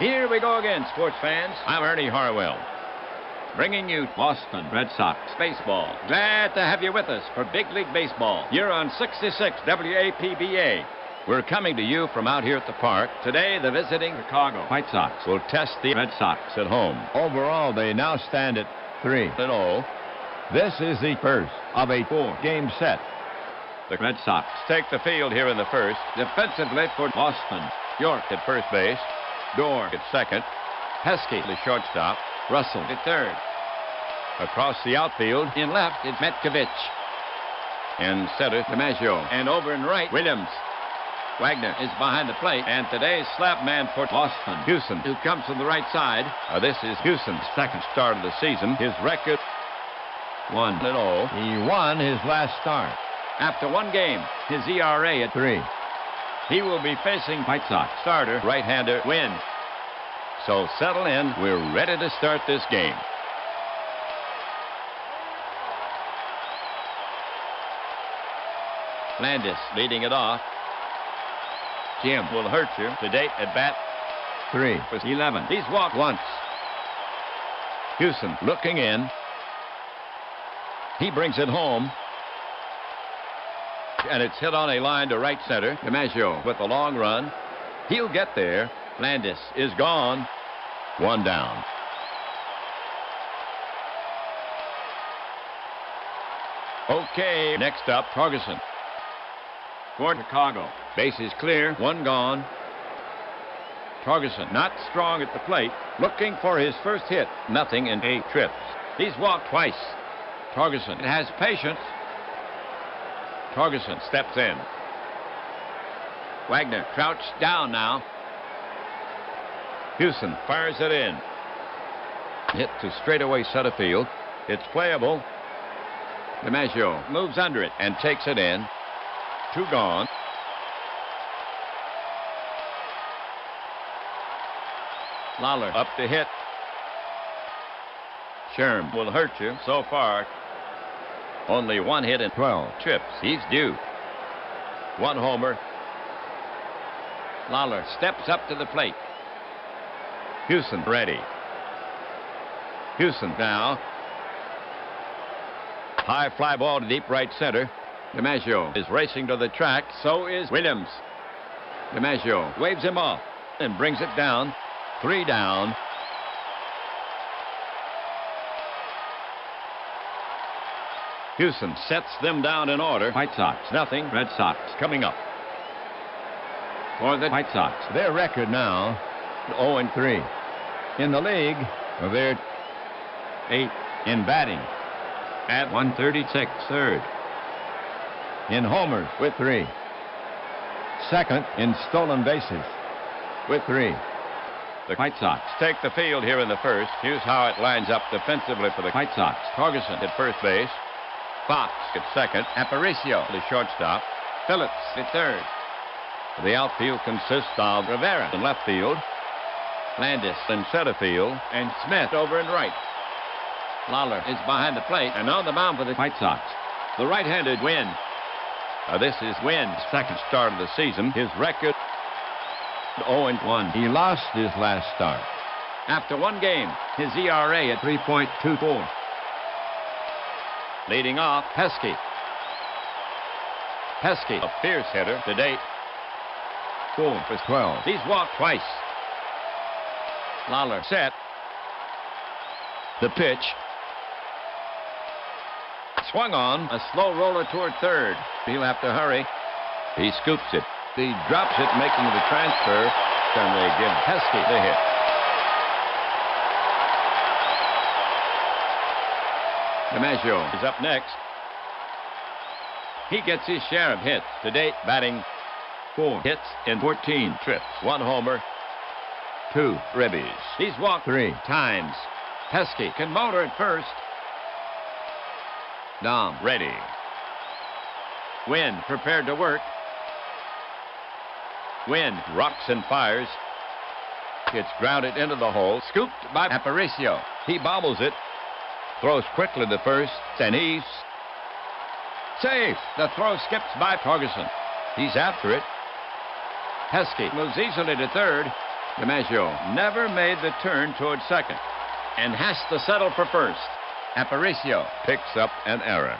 Here we go again, sports fans. I'm Ernie Harwell, bringing you Boston Red Sox baseball. Glad to have you with us for Big League Baseball. You're on 66 WAPBA. We're coming to you from out here at the park. Today, the visiting Chicago White Sox will test the Red Sox at home. Overall, they now stand at 3-0. This is the first of a 4-game set. The Red Sox take the field here in the first. Defensively for Boston. York at first base. Dorr at second. Pesky, the shortstop. Russell at third. Across the outfield, in left, it's Metkovich. In center, DiMaggio. And over in right, Williams. Wagner is behind the plate, and today's slap man for Boston, Houston, who comes from the right side. This is Houston's second start of the season. His record, 1-0. He won his last start. After one game, his ERA at 3. He will be facing White Sox starter, right-hander Wynn. So settle in. We're ready to start this game. Landis leading it off. Jim will hurt you. To date at bat 3-11. He's walked once. Houston looking in. He brings it home. And it's hit on a line to right center. DiMaggio with a long run. He'll get there. Landis is gone. 1 down. Okay, next up, Torgerson. For Chicago. Base is clear. 1 gone. Torgerson not strong at the plate. Looking for his first hit. Nothing in 8 trips. He's walked twice. Torgerson has patience. Torgerson steps in. Wagner crouched down now. Houston fires it in. Hit to straightaway center field. It's playable. DiMaggio moves under it and takes it in. 2 gone. Lawler up to hit. Sherm will hurt you so far. Only 1 hit in 12 trips. He's due. 1 homer. Lawler steps up to the plate. Houston ready. Houston now. High fly ball to deep right center. DiMaggio is racing to the track. So is Williams. DiMaggio waves him off and brings it down. 3 down. Houston sets them down in order. White Sox, nothing. Red Sox coming up. For the White Sox, their record now 0-3. In the league, they're 8 in batting. At 136, third. In homers with 3. Second in stolen bases with 3. The White Sox take the field here in the first. Here's how it lines up defensively for the White Sox. Torgerson at first base. Fox at second. Aparicio, the shortstop. Phillips at third. The outfield consists of Rivera in left field. Landis in center field. And Smith over in right. Lawler is behind the plate and on the mound for the White Sox. The right-handed Wynn. This is Wynn's second start of the season. His record 0-1. He lost his last start. After one game, his ERA at 3.24. Leading off, Pesky. Pesky, a fierce hitter to date. 4 for 12. He's walked twice. Lawler set. The pitch. Swung on. A slow roller toward third. He'll have to hurry. He scoops it. He drops it, making the transfer. Then they give Pesky the hit. DiMaggio is up next. He gets his share of hits. To date, batting 4 hits in 14 trips. 1 homer, 2 ribbies. He's walked 3 times. Pesky can motor at first. Dom ready. Wynn prepared to work. Wynn rocks and fires. It's grounded into the hole. Scooped by Aparicio. He bobbles it. Throws quickly to first, and he's safe. The throw skips by Torgerson. He's after it. Pesky moves easily to third. DiMaggio never made the turn toward second and has to settle for first. Aparicio picks up an error.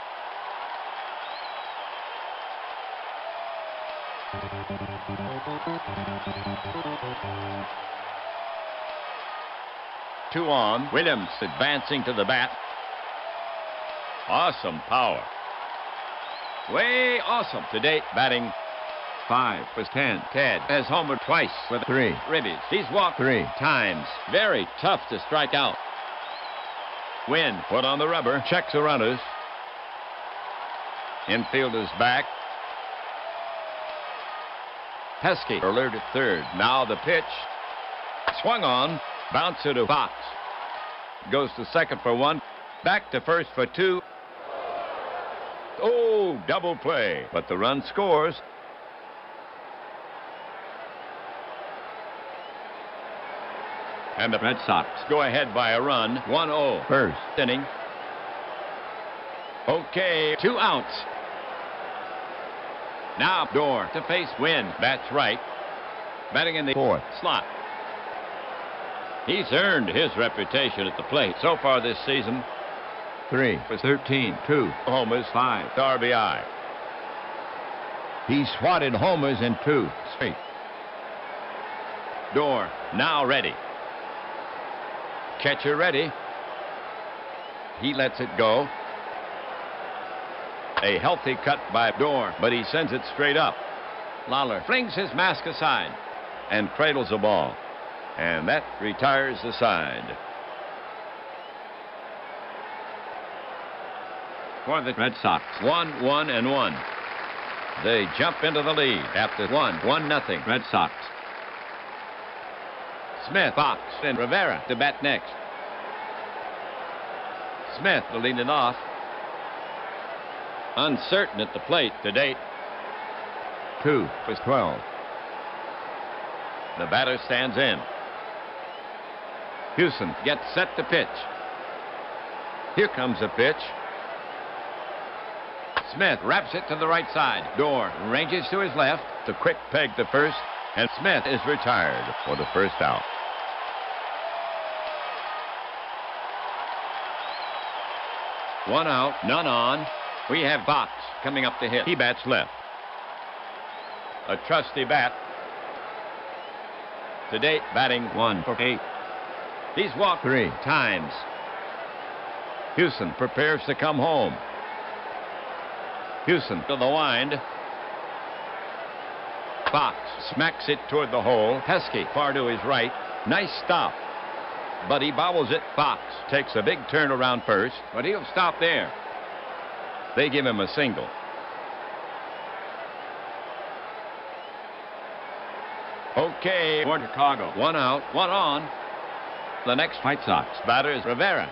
Two on. Williams advancing to the bat. Awesome power. Way awesome. To date, batting 5 was 10. Ted has homered twice with 3 ribbies. He's walked 3 times. Very tough to strike out. Win. Put on the rubber. Checks the runners. Infield is back. Pesky alert at third. Now the pitch. Swung on. Bouncer to Fox. Goes to second for 1. Back to first for 2. Oh, double play. But the run scores. And the Red Sox go ahead by a run. 1-0. First Inning. Okay, 2 outs. Now Door to face Wynn. That's right. Batting in the 4th slot. He's earned his reputation at the plate so far this season. 3 For 13, 2 homers, 5 RBI. He swatted homers in 2 straight. Door now ready. Catcher ready. He lets it go. A healthy cut by Door, but he sends it straight up. Lawler flings his mask aside and cradles the ball. And that retires the side. For the Red Sox, 1-1-1. They jump into the lead after 1-0 Red Sox. Smith, Fox, and Rivera to bat next. Smith will lead it off. Uncertain at the plate to date. 2 for 12. The batter stands in. Houston gets set to pitch. Here comes a pitch. Smith wraps it to the right side. Door ranges to his left. The quick peg to first. And Smith is retired for the first out. One out, none on. We have Fox coming up to hit. He bats left. A trusty bat. To date, batting 1 for 8. He's walked 3 times. Houston prepares to come home. Houston to the wind. Fox smacks it toward the hole. Pesky far to his right. Nice stop. But he bobbles it. Fox takes a big turn around first, but he'll stop there. They give him a single. Okay, for Chicago. 1 out, 1 on. The next White Sox batter is Rivera.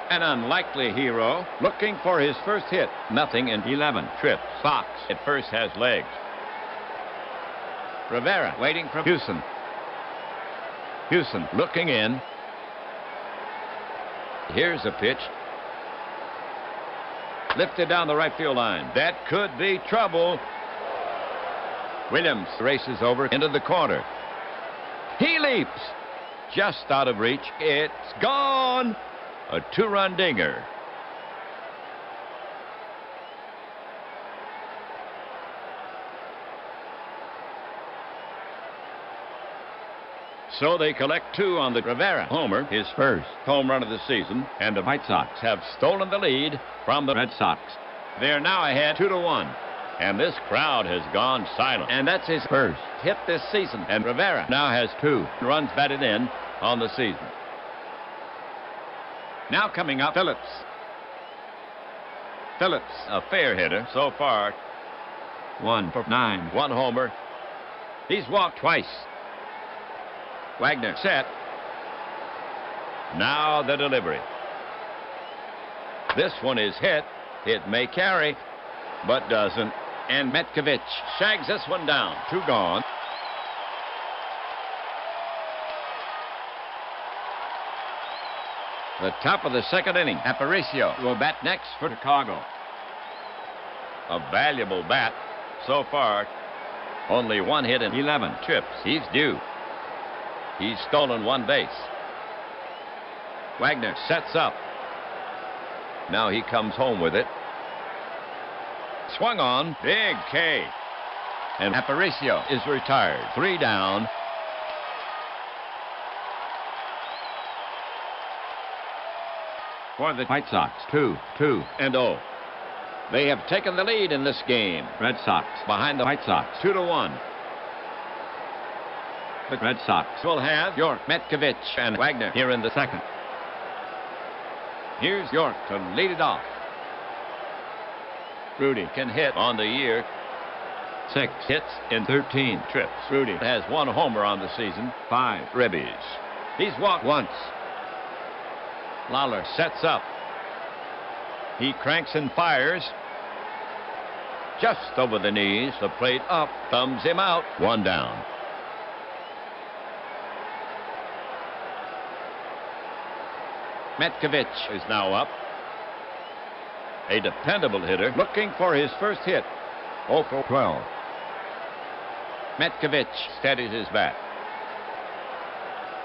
An unlikely hero looking for his first hit. Nothing in 11 trips. Fox at first has legs. Rivera waiting for Houston. Houston looking in. Here's a pitch. Lifted down the right field line. That could be trouble. Williams races over into the corner. He leaps. Just out of reach. It's gone. A 2-run dinger. So they collect 2 on the Rivera homer, his first home run of the season, and the White Sox have stolen the lead from the Red Sox. They're now ahead 2-1, and this crowd has gone silent. And that's his first hit this season, and Rivera now has 2 runs batted in on the season. Now coming up, Phillips. Phillips, a fair hitter so far. 1 for 9, 1 homer. He's walked twice. Wagner set. Now the delivery. This one is hit. It may carry, but doesn't. And Metkovich shags this one down. 2 gone. The top of the second inning. Aparicio will bat next for Chicago. A valuable bat so far. Only one hit and 11 trips. He's due. He's stolen one base. Wagner sets up. Now he comes home with it. Swung on. Big K. And Aparicio is retired. 3 down. For the White Sox, 2-2-0. They have taken the lead in this game. Red Sox behind the White Sox, 2-1. The Red Sox will have York, Metcavich, and Wagner here in the second. Here's York to lead it off. Rudy can hit on the year. 6 hits in 13 trips. Rudy has 1 homer on the season, 5 ribbies. He's walked once. Lawler sets up. He cranks and fires. Just over the knees, the plate up, thumbs him out. 1 down. Metcavich is now up. A dependable hitter looking for his first hit. 0 for 12. Metcavich steadies his bat.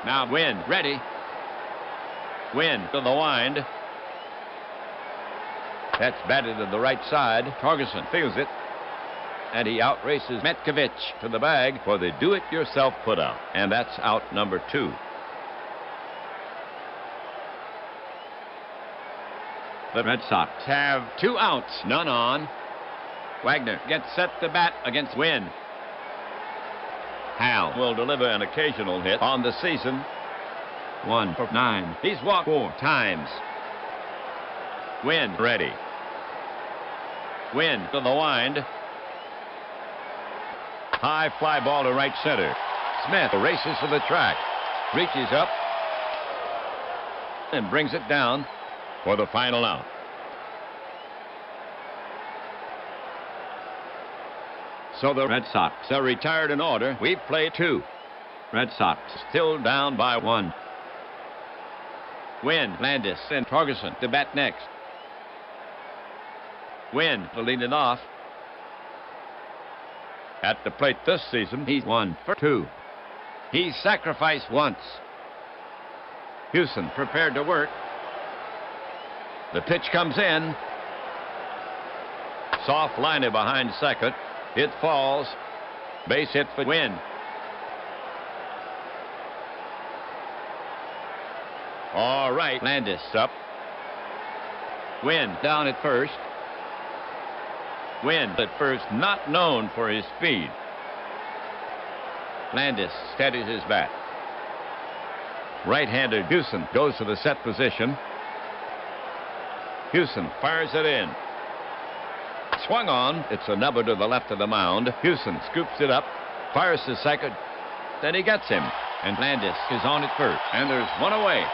Now Wynn ready. Wynn to the wind. That's batted to the right side. Torgerson feels it. And he outraces Metcavich to the bag for the do-it-yourself putout. And that's out number 2. The Red Sox have 2 outs, none on. Wagner gets set to bat against Wynn. Hal will deliver an occasional hit on the season. 1 for 9. He's walked 4 times. Wynn ready. Wynn to the wind. High fly ball to right center. Smith races to the track. Reaches up. And brings it down for the final out. So the Red Sox are retired in order. We've played 2. Red Sox still down by 1. Wynn, Landis, and Torgerson to bat next. Wynn to lead it off. At the plate this season, he's 1 for 2. He's sacrificed once. Houston prepared to work. The pitch comes in. Soft liner behind second. It falls. Base hit for Wynn. All right, Landis up. Wynn down at first. Wynn at first, not known for his speed. Landis steadies his bat. Right-hander Houston goes to the set position. Houston fires it in. Swung on. It's a number to the left of the mound. Houston scoops it up, fires to second. Then he gets him. And Landis is on at first. And there's 1 away.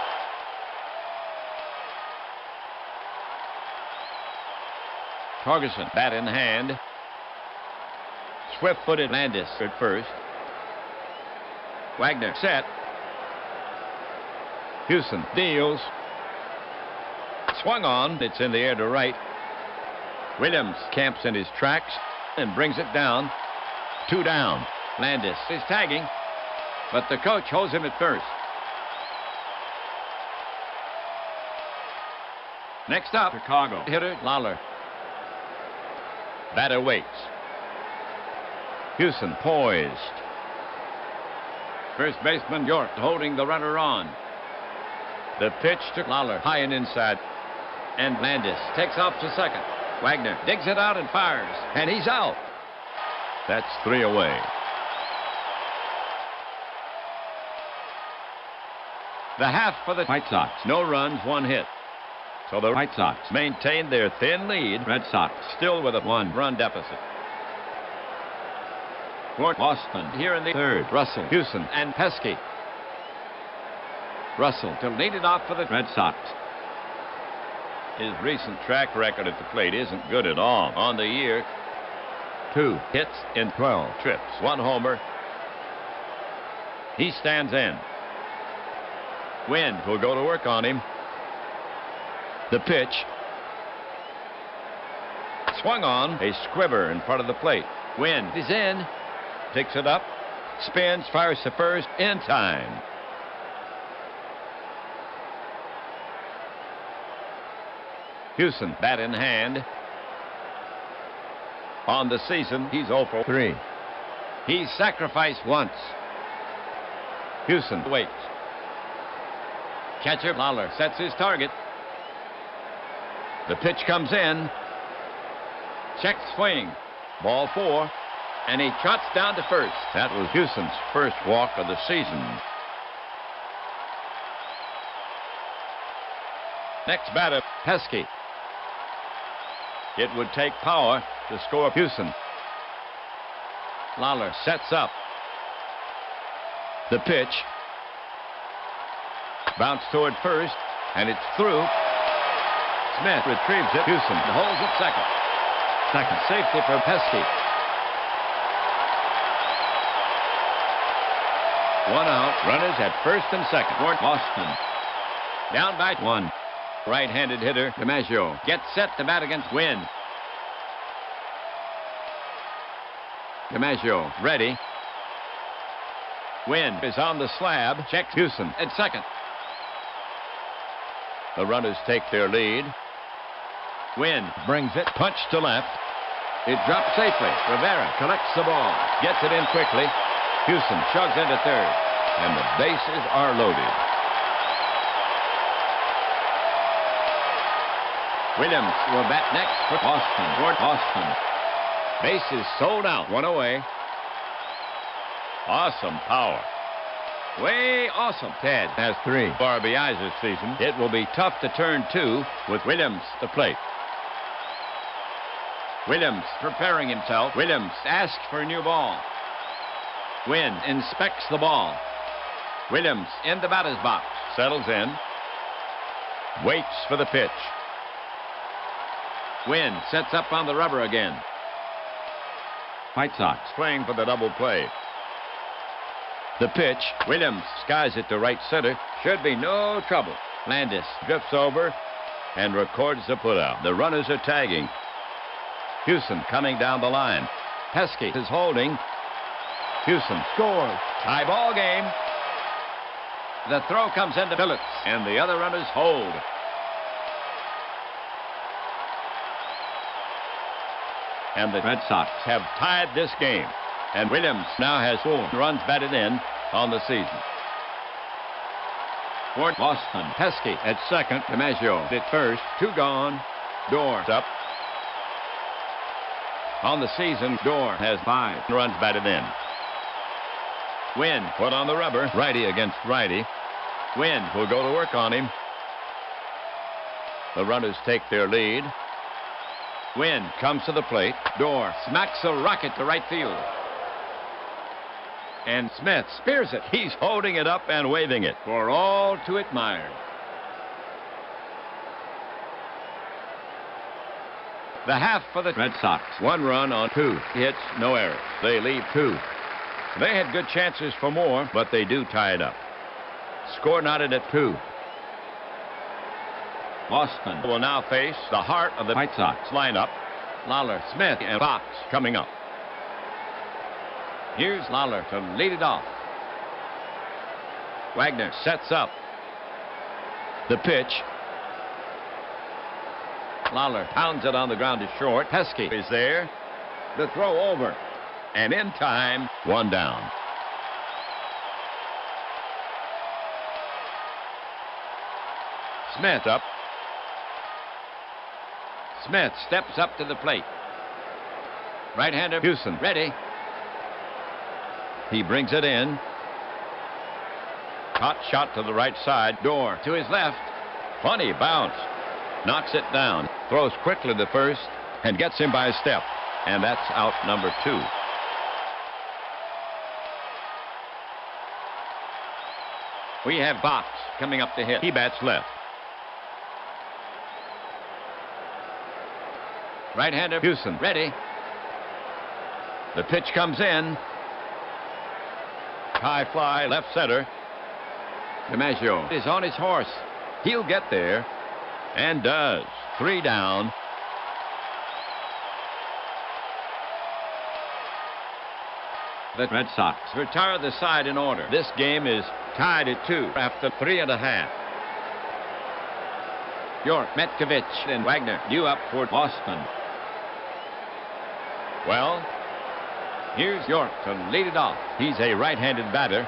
Torgerson, bat in hand. Swift-footed Landis at first. Wagner set. Houston deals. Swung on. It's in the air to right. Williams camps in his tracks and brings it down. 2 down. Landis is tagging, but the coach holds him at first. Next up, Chicago hitter Lawler. Batter waits. Houston poised. First baseman York holding the runner on. The pitch to Lawler high and inside. And Landis takes off to second. Wagner digs it out and fires. And he's out. That's 3 away. The half for the White Sox. No runs, 1 hit. So the White Sox maintain their thin lead. Red Sox still with a 1-run deficit. For Boston here in the third. Russell, Houston, and Pesky. Russell to lead it off for the Red Sox. His recent track record at the plate isn't good at all. On the year, 2 hits in 12 trips, 1 homer. He stands in. Wynn will go to work on him. The pitch. Swung on. A squibber in front of the plate. Wynn is in. Picks it up, spins, fires to first in time. Houston, bat in hand. On the season, he's 0 for 3. He's sacrificed once. Houston waits. Catcher Lawler sets his target. The pitch comes in. Check swing. Ball 4. And he trots down to first. That was Houston's first walk of the season. Next batter, Pesky. It would take power to score Houston. Lawler sets up. The pitch. Bounce toward first, and it's through. Smith retrieves it. Houston holds it second. Second safety for Pesky. 1 out. Runners at first and second. Fort Boston. Down by 1. Right-handed hitter DiMaggio gets set to bat against Wynn. DiMaggio ready. Wynn is on the slab. Checks Houston at second. The runners take their lead. Wynn brings it. Punch to left. It drops safely. Rivera collects the ball. Gets it in quickly. Houston chugs into third. And the bases are loaded. Williams will bat next for Boston. Fort Boston. Bases sold out. 1 away. Awesome power. Way awesome. Ted has 3 RBIs this season. It will be tough to turn 2 with Williams to plate. Williams preparing himself. Williams asks for a new ball. Wynn inspects the ball. Williams in the batter's box. Settles in. Waits for the pitch. Wynn sets up on the rubber again. White Sox playing for the double play. The pitch. Williams skies it to right center. Should be no trouble. Landis drifts over and records the putout. The runners are tagging. Houston coming down the line. Pesky is holding. Houston scores. Tie ball game. The throw comes into Phillips, and the other runners hold. And the Red Sox have tied this game. And Williams now has 4 runs batted in on the season. Fort Boston. Pesky at second. DiMaggio at first. 2 gone. Dorr up. On the season, Dorr has 5 runs batted in. Wynn put on the rubber. Righty against righty. Wynn will go to work on him. The runners take their lead. Wynn comes to the plate. Dorr smacks a rocket to right field. And Smith spears it. He's holding it up and waving it for all to admire. The half for the Red Sox. 1 run on 2 hits, no errors. They leave 2. They had good chances for more, but they do tie it up. Score knotted at 2. Boston will now face the heart of the White Sox lineup. Lawler, Smith, and Fox coming up. Here's Lawler to lead it off. Wagner sets up. The pitch. Lawler pounds it on the ground to short. Pesky is there. The throw over. And in time, 1 down. Smith up. Smith steps up to the plate. Right-hander Houston ready. He brings it in. Hot shot to the right side. Dorr to his left. Funny bounce. Knocks it down. Throws quickly to first and gets him by a step. And that's out number 2. We have Fox coming up to hit. He bats left. Right-hander Houston ready. The pitch comes in. High fly left center. DiMaggio is on his horse. He'll get there. And does. 3 down. The Red Sox retire the side in order. This game is tied at 2 after 3.5. York, Metkovich, and Wagner due up for Boston. Well, here's York to lead it off. He's a right-handed batter.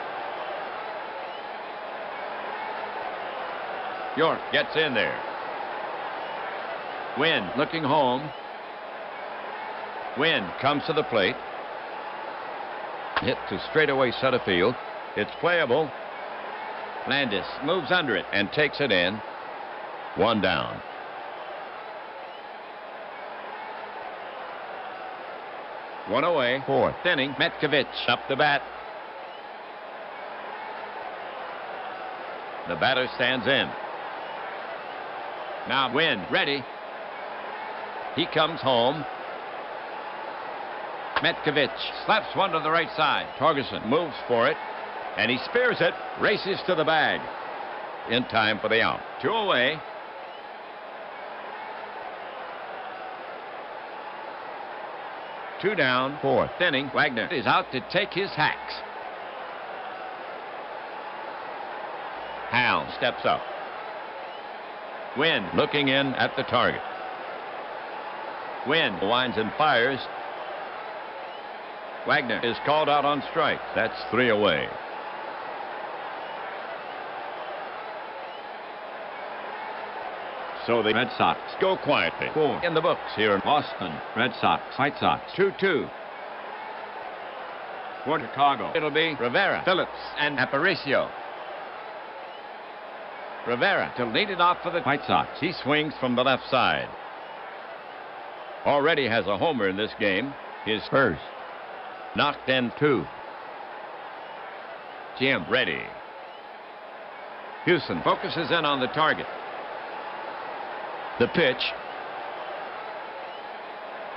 York gets in there. Wynn looking home. Wynn comes to the plate. Hit to straightaway center field. It's playable. Landis moves under it and takes it in. 1 down. One away. 4th inning. Metkovich up the bat. The batter stands in. Now Wynn ready. He comes home. Metkovich slaps one to the right side. Torgerson moves for it, and he spears it. Races to the bag. In time for the out. 2 away. Two down. 4th inning. Wagner is out to take his hacks. Hal steps up. Wynn looking in at the target. Wynn winds and fires. Wagner is called out on strike. That's 3 away. So the Red Sox go quietly. 4 in the books here in Boston. Red Sox, White Sox, 2-2. For Chicago, it'll be Rivera, Phillips, and Aparicio. Rivera to lead it off for the White Sox. He swings from the left side. Already has a homer in this game. His first. Knocked in 2. Jim ready. Houston focuses in on the target. The pitch.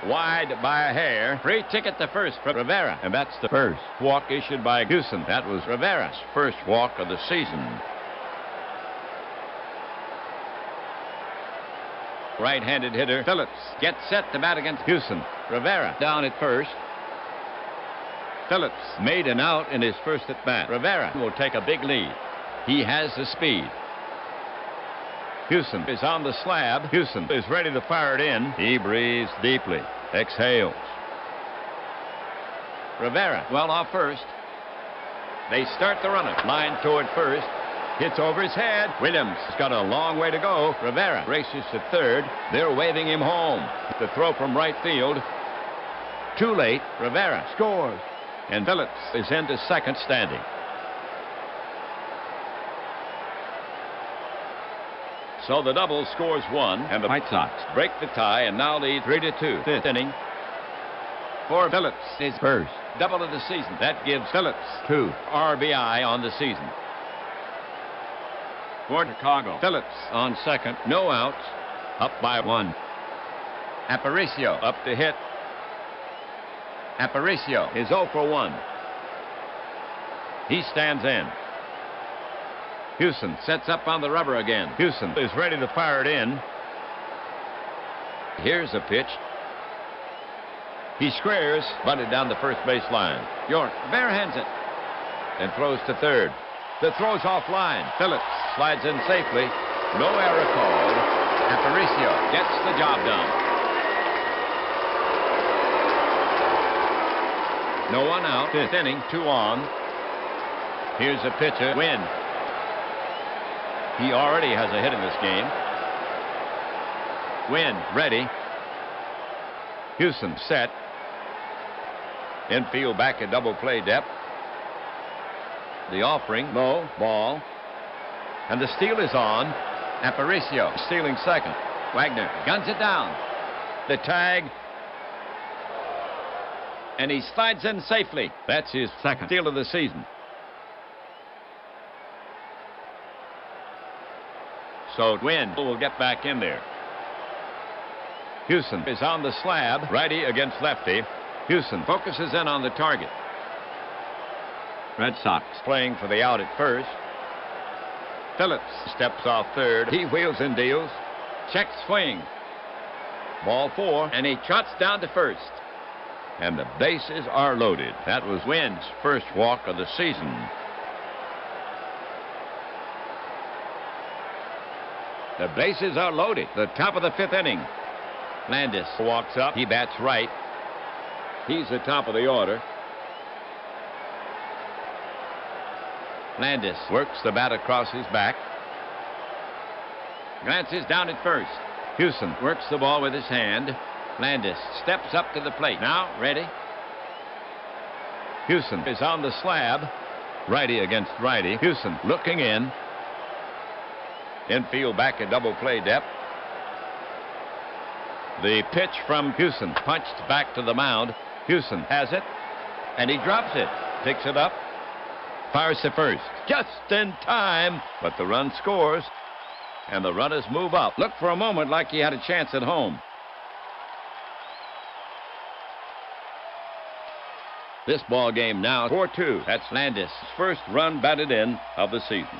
Wide by a hair. Free ticket to first for Rivera. And that's the first walk issued by Houston. That was Rivera's first walk of the season. Right-handed hitter Phillips gets set to bat against Houston. Rivera down at first. Phillips made an out in his first at bat. Rivera will take a big lead. He has the speed. Houston is on the slab. Houston is ready to fire it in. He breathes deeply. Exhales. Rivera well off first. They start the runner. Line toward first. Hits over his head. Williams has got a long way to go. Rivera races to third. They're waving him home. The throw from right field. Too late. Rivera scores. And Phillips is into second standing. So the double scores 1, and the White Sox break the tie and now lead 3-2. 5th inning. For Phillips, his first double of the season. That gives Phillips 2 RBI on the season. For Chicago, Phillips on second. No outs. Up by 1. Aparicio up to hit. Aparicio is 0 for 1. He stands in. Houston sets up on the rubber again. Houston is ready to fire it in. Here's a pitch. He squares, bunted down the first base line. York barehands it and throws to third. The throw's offline. Phillips slides in safely. No error called. Aparicio gets the job done. No one out. 5th inning, 2 on. Here's a pitcher. Wynn. He already has a hit in this game. Wynn ready. Houston set. Infield back at double play depth. The offering low ball. And the steal is on. Aparicio stealing second. Wagner guns it down. The tag. And he slides in safely. That's his second steal of the season. So Wynn will get back in there. Houston is on the slab. Righty against lefty. Houston focuses in on the target. Red Sox playing for the out at first. Phillips steps off third. He wheels and deals. Check swing. Ball 4, and he trots down to first. And the bases are loaded. That was Wynn's first walk of the season. The bases are loaded. The top of the fifth inning. Landis walks up. He bats right. He's the top of the order. Landis works the bat across his back. Glances down at first. Houston works the ball with his hand. Landis steps up to the plate. Now ready. Houston is on the slab. Righty against righty. Houston looking in. Infield back at double play depth. The pitch from Houston punched back to the mound. Houston has it, and he drops it. Picks it up. Fires to first. Just in time, but the run scores, and the runners move up. Looked for a moment like he had a chance at home. This ball game now 4-2. That's Landis' first run batted in of the season.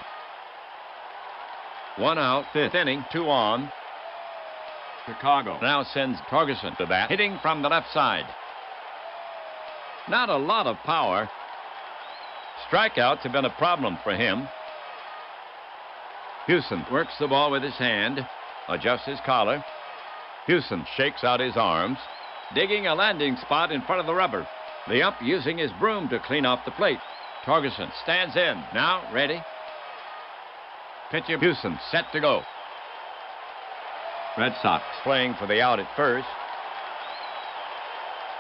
1 out, fifth inning, 2 on. Chicago now sends Torgerson to bat, hitting from the left side. Not a lot of power. Strikeouts have been a problem for him. Houston works the ball with his hand, adjusts his collar. Houston shakes out his arms, digging a landing spot in front of the rubber. The ump using his broom to clean off the plate. Torgerson stands in. Now ready. Pitcher Houston set to go. Red Sox playing for the out at first.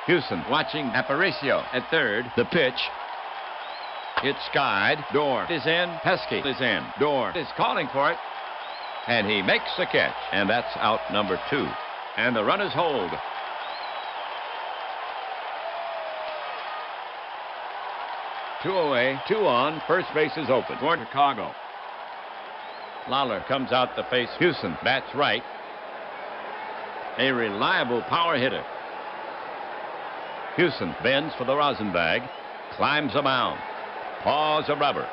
Houston watching Aparicio at third. The pitch. It's skied. Door is in. Pesky is in. Door is calling for it. And he makes the catch. And that's out number 2. And the runners hold. Two away, 2 on. First base is open for Chicago. Lawler comes out to face Houston. Bats right. A reliable power hitter. Houston bends for the rosin bag. Climbs the mound. Paws a rubber.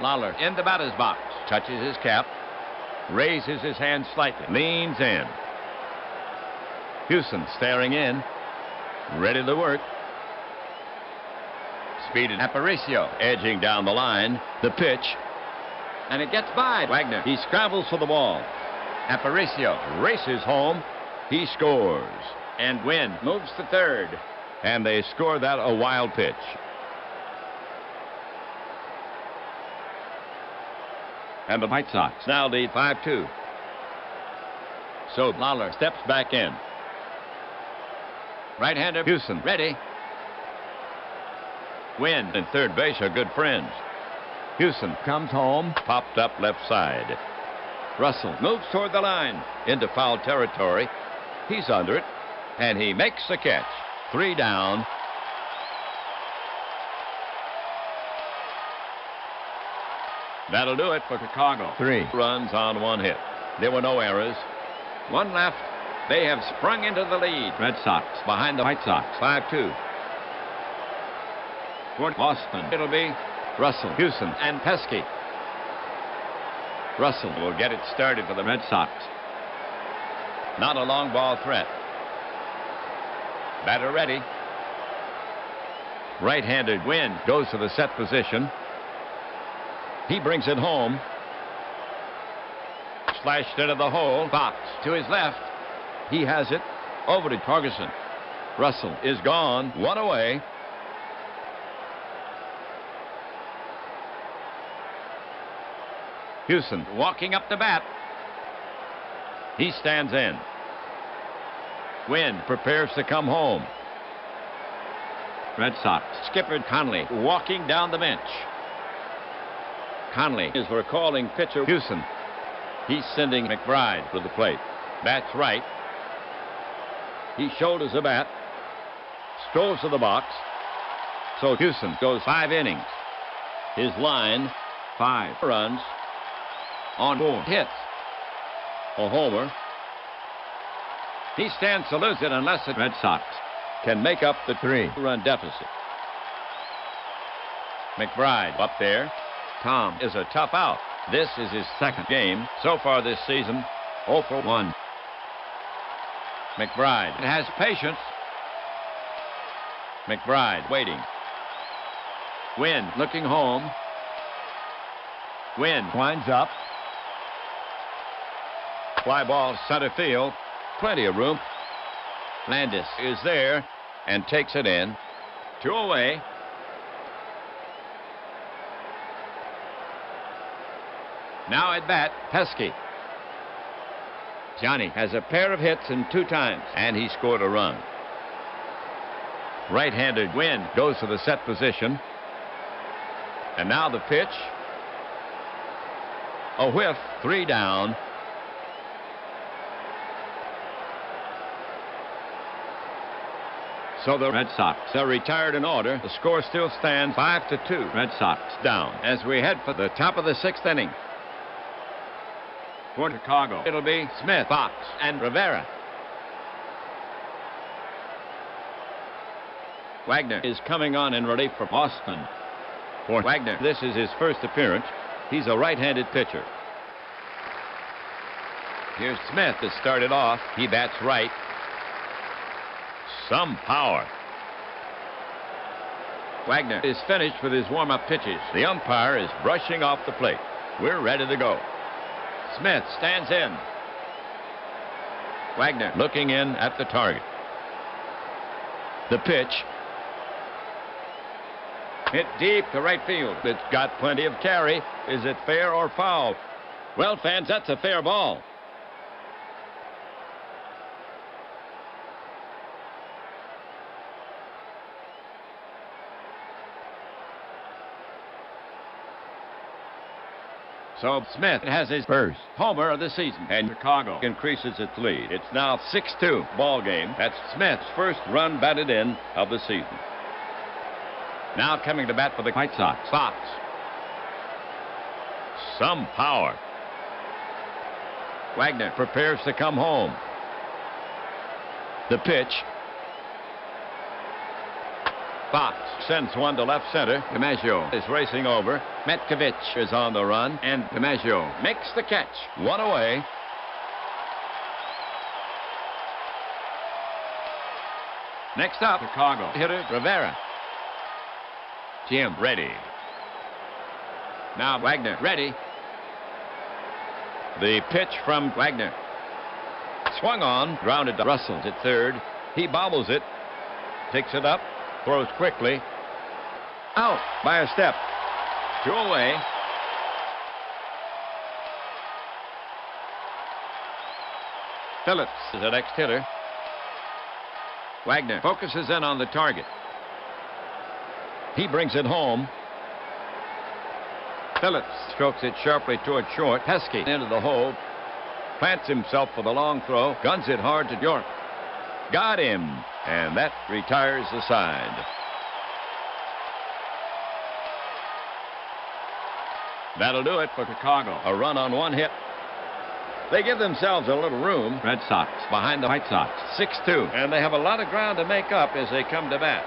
Lawler in the batter's box. Touches his cap. Raises his hand slightly. Leans in. Houston staring in. Ready to work. Speeded Aparicio edging down the line. The pitch. And it gets by Wagner. He scrambles for the ball. Aparicio races home. He scores. And Wynn moves to third. And they score that a wild pitch. And the White Sox now lead 5-2. So Lawler steps back in. Right-hander Houston ready. Wynn and third base are good friends. Houston comes home, popped up left side. Russell moves toward the line into foul territory. He's under it, and he makes the catch. 3 down. That'll do it for Chicago. 3 runs on 1 hit. There were no errors. 1 left. They have sprung into the lead. Red Sox behind the White Sox. 5-2. For Boston, it'll be Russell, Houston, and Pesky. Russell will get it started for the Red Sox. Not a long ball threat. Batter ready. Right-handed Wynn goes to the set position. He brings it home. Slashed into the hole. Fox to his left. He has it. Over to Torgerson. Russell is gone. 1 away. Houston walking up the bat. He stands in. Wynn prepares to come home. Red Sox skipper Conley walking down the bench. Conley is recalling pitcher Houston. He's sending McBride to the plate. Bats right. He shoulders the bat. Strolls to the box. So Houston goes 5 innings. His line, 5 runs on 4 hits. A homer. He stands to lose it unless the Red Sox can make up the 3-run deficit. McBride up there. Tom is a tough out. This is his 2nd game so far this season. 0 for 1. McBride has patience. McBride waiting. Wynn looking home. Wynn winds up. Fly ball center field. Plenty of room. Landis is there and takes it in. 2 away. Now at bat, Pesky. Johnny has a pair of hits and 2 times, and he scored a run. Right-handed Wynn goes to the set position. And now the pitch. A whiff, 3 down. So the Red Sox are retired in order. The score still stands 5-2. Red Sox down as we head for the top of the 6th inning. For Chicago, it'll be Smith, Fox, and Rivera. Wagner is coming on in relief for Boston. For Wagner, this is his first appearance. He's a right-handed pitcher. Here's Smith to start it off. He bats right. Some power. Wagner is finished with his warm-up pitches. The umpire is brushing off the plate. We're ready to go. Smith stands in. Wagner looking in at the target. The pitch. Hit deep to right field. It's got plenty of carry. Is it fair or foul? Well, fans, that's a fair ball. So Smith has his first homer of the season, and Chicago increases its lead. It's now 6-2 ball game. That's Smith's first run batted in of the season. Now coming to bat for the White Sox, Fox. Some power. Wagner prepares to come home. The pitch. Fox sends one to left center. DiMaggio is racing over. Metkovich is on the run, and DiMaggio makes the catch. 1 away. Next up, Chicago hitter Rivera. Jim ready. Now Wagner ready. The pitch from Wagner. Swung on, grounded to Russell at third. He bobbles it, takes it up, throws quickly. Out by a step. 2 away. Phillips is the next hitter. Wagner focuses in on the target. He brings it home. Phillips strokes it sharply toward short. Pesky into the hole. Plants himself for the long throw. Guns it hard to York. Got him. And that retires the side. That'll do it for Chicago. A run on 1 hit. They give themselves a little room. Red Sox behind the White Sox. 6-2. And they have a lot of ground to make up as they come to bat.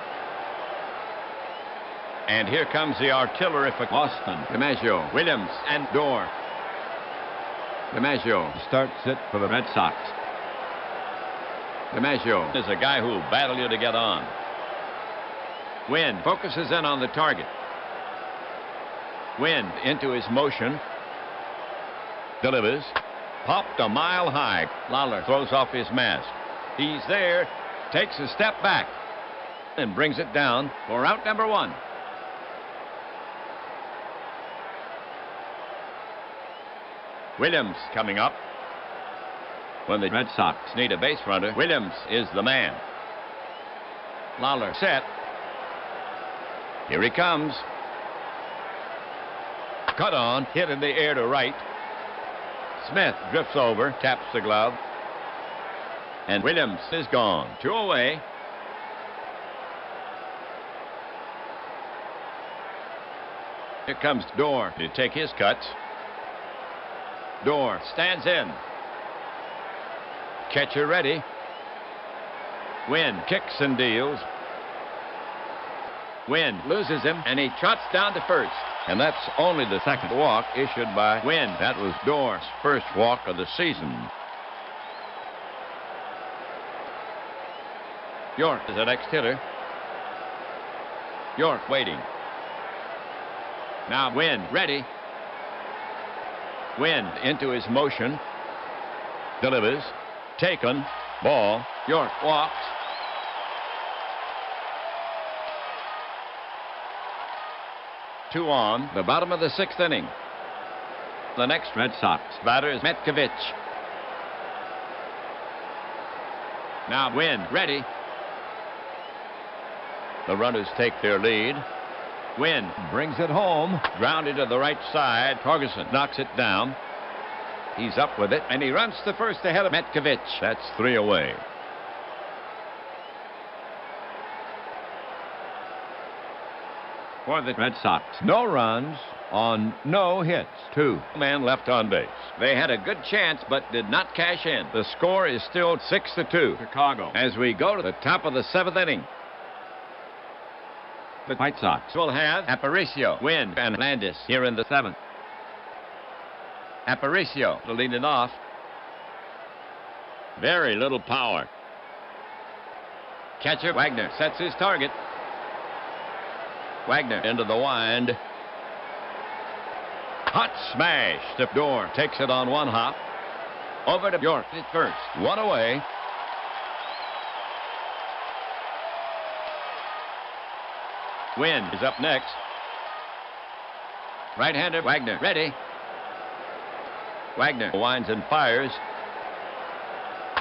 And here comes the artillery for Boston. DiMaggio, Williams, and Dorr. DiMaggio starts it for the Red Sox. DiMaggio is a guy who will battle you to get on. Wynn focuses in on the target. Wynn into his motion. Delivers. Popped a mile high. Lawler throws off his mask. He's there. Takes a step back. And brings it down for out number 1. Williams coming up. When the Red Sox need a base runner, Williams is the man. Lawler set. Here he comes. Cut on, hit in the air to right. Smith drifts over, taps the glove. And Williams is gone. 2 away. Here comes Dorr to take his cuts. Dorr stands in. Catcher ready. Wynn kicks and deals. Wynn loses him, and he trots down to first. And that's only the second walk issued by Wynn. That was Dorr's first walk of the season. York is the next hitter. York waiting. Now Wynn ready. Wynn into his motion. Delivers. Taken. Ball. York walks. Two on. The bottom of the sixth inning. The next Red Sox batter is Metkovich. Now Wynn ready. The runners take their lead. Wynn brings it home. Grounded to the right side. Torgerson knocks it down. He's up with it, and he runs to first ahead of Metkovich. That's 3 away. For the Red Sox, no runs on no hits. 2 men left on base. They had a good chance, but did not cash in. The score is still 6-2. Chicago. As we go to the top of the 7th inning. The White Sox will have Aparicio, Wynn, and Landis here in the 7th. Aparicio to lead it off. Very little power. Catcher Wagner sets his target. Wagner into the wind. Hot smash. The door takes it on one hop. Over to York at first. 1 away. Wynn is up next. Right-hander Wagner ready. Wagner winds and fires.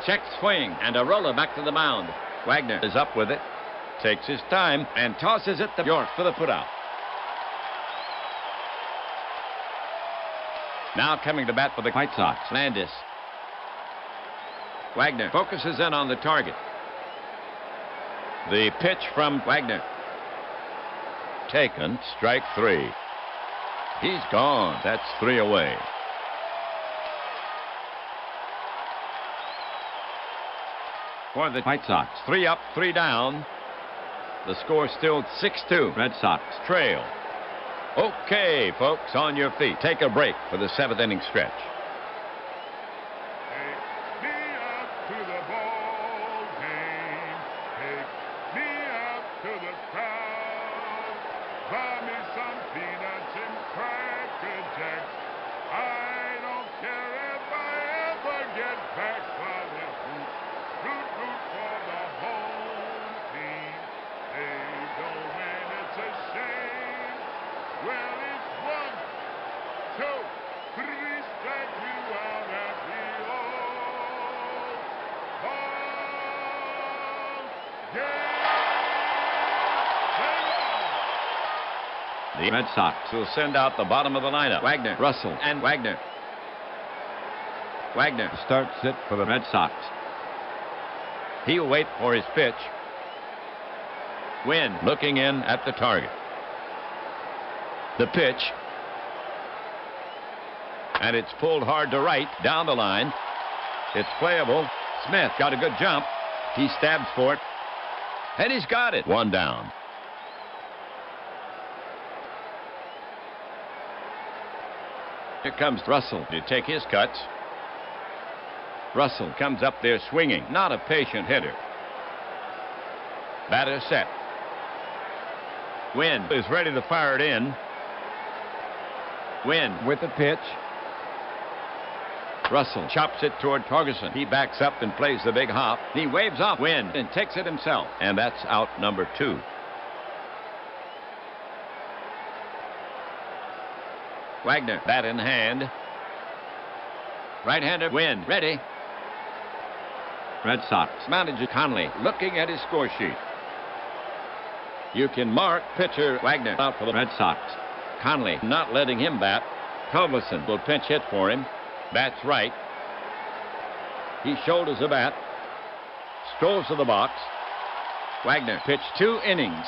Check swing and a roller back to the mound. Wagner is up with it. Takes his time and tosses it to York for the putout. Now coming to bat for the White Sox, Landis. Wagner focuses in on the target. The pitch from Wagner. Taken, strike 3. He's gone. That's 3 away. For the White Sox, 3 up, 3 down. The score still 6-2. Red Sox trail. Okay, folks, on your feet. Take a break for the 7th inning stretch. Take me up to the ball game. Take me up to the crowd. Buy me some peanuts and Cracker Jacks. I don't care if I ever get back. While it's root for the home team. They don't win, it's a shame. Well, it's 1, 2, 3, strike you out at the old ball game. The Red Sox will send out the bottom of the lineup. Wagner, Russell, and Wagner. Wagner starts it for the Red Sox. He'll wait for his pitch. Wynn looking in at the target. The pitch. And it's pulled hard to right, down the line. It's playable. Smith got a good jump. He stabs for it. And he's got it. 1 down. Here comes Russell to take his cuts. Russell comes up there swinging. Not a patient hitter. Batter set. Wynn is ready to fire it in. Wynn with the pitch. Russell chops it toward Torgerson. He backs up and plays the big hop. He waves off Wynn and takes it himself. And that's out number 2. Wagner, bat in hand. Right-hander Wynn, ready. Red Sox manager Conley looking at his score sheet. You can mark pitcher Wagner out for the Red Sox. Conley not letting him bat. Culberson will pinch hit for him. Bats right. He shoulders the bat. Strolls to the box. Wagner pitched 2 innings.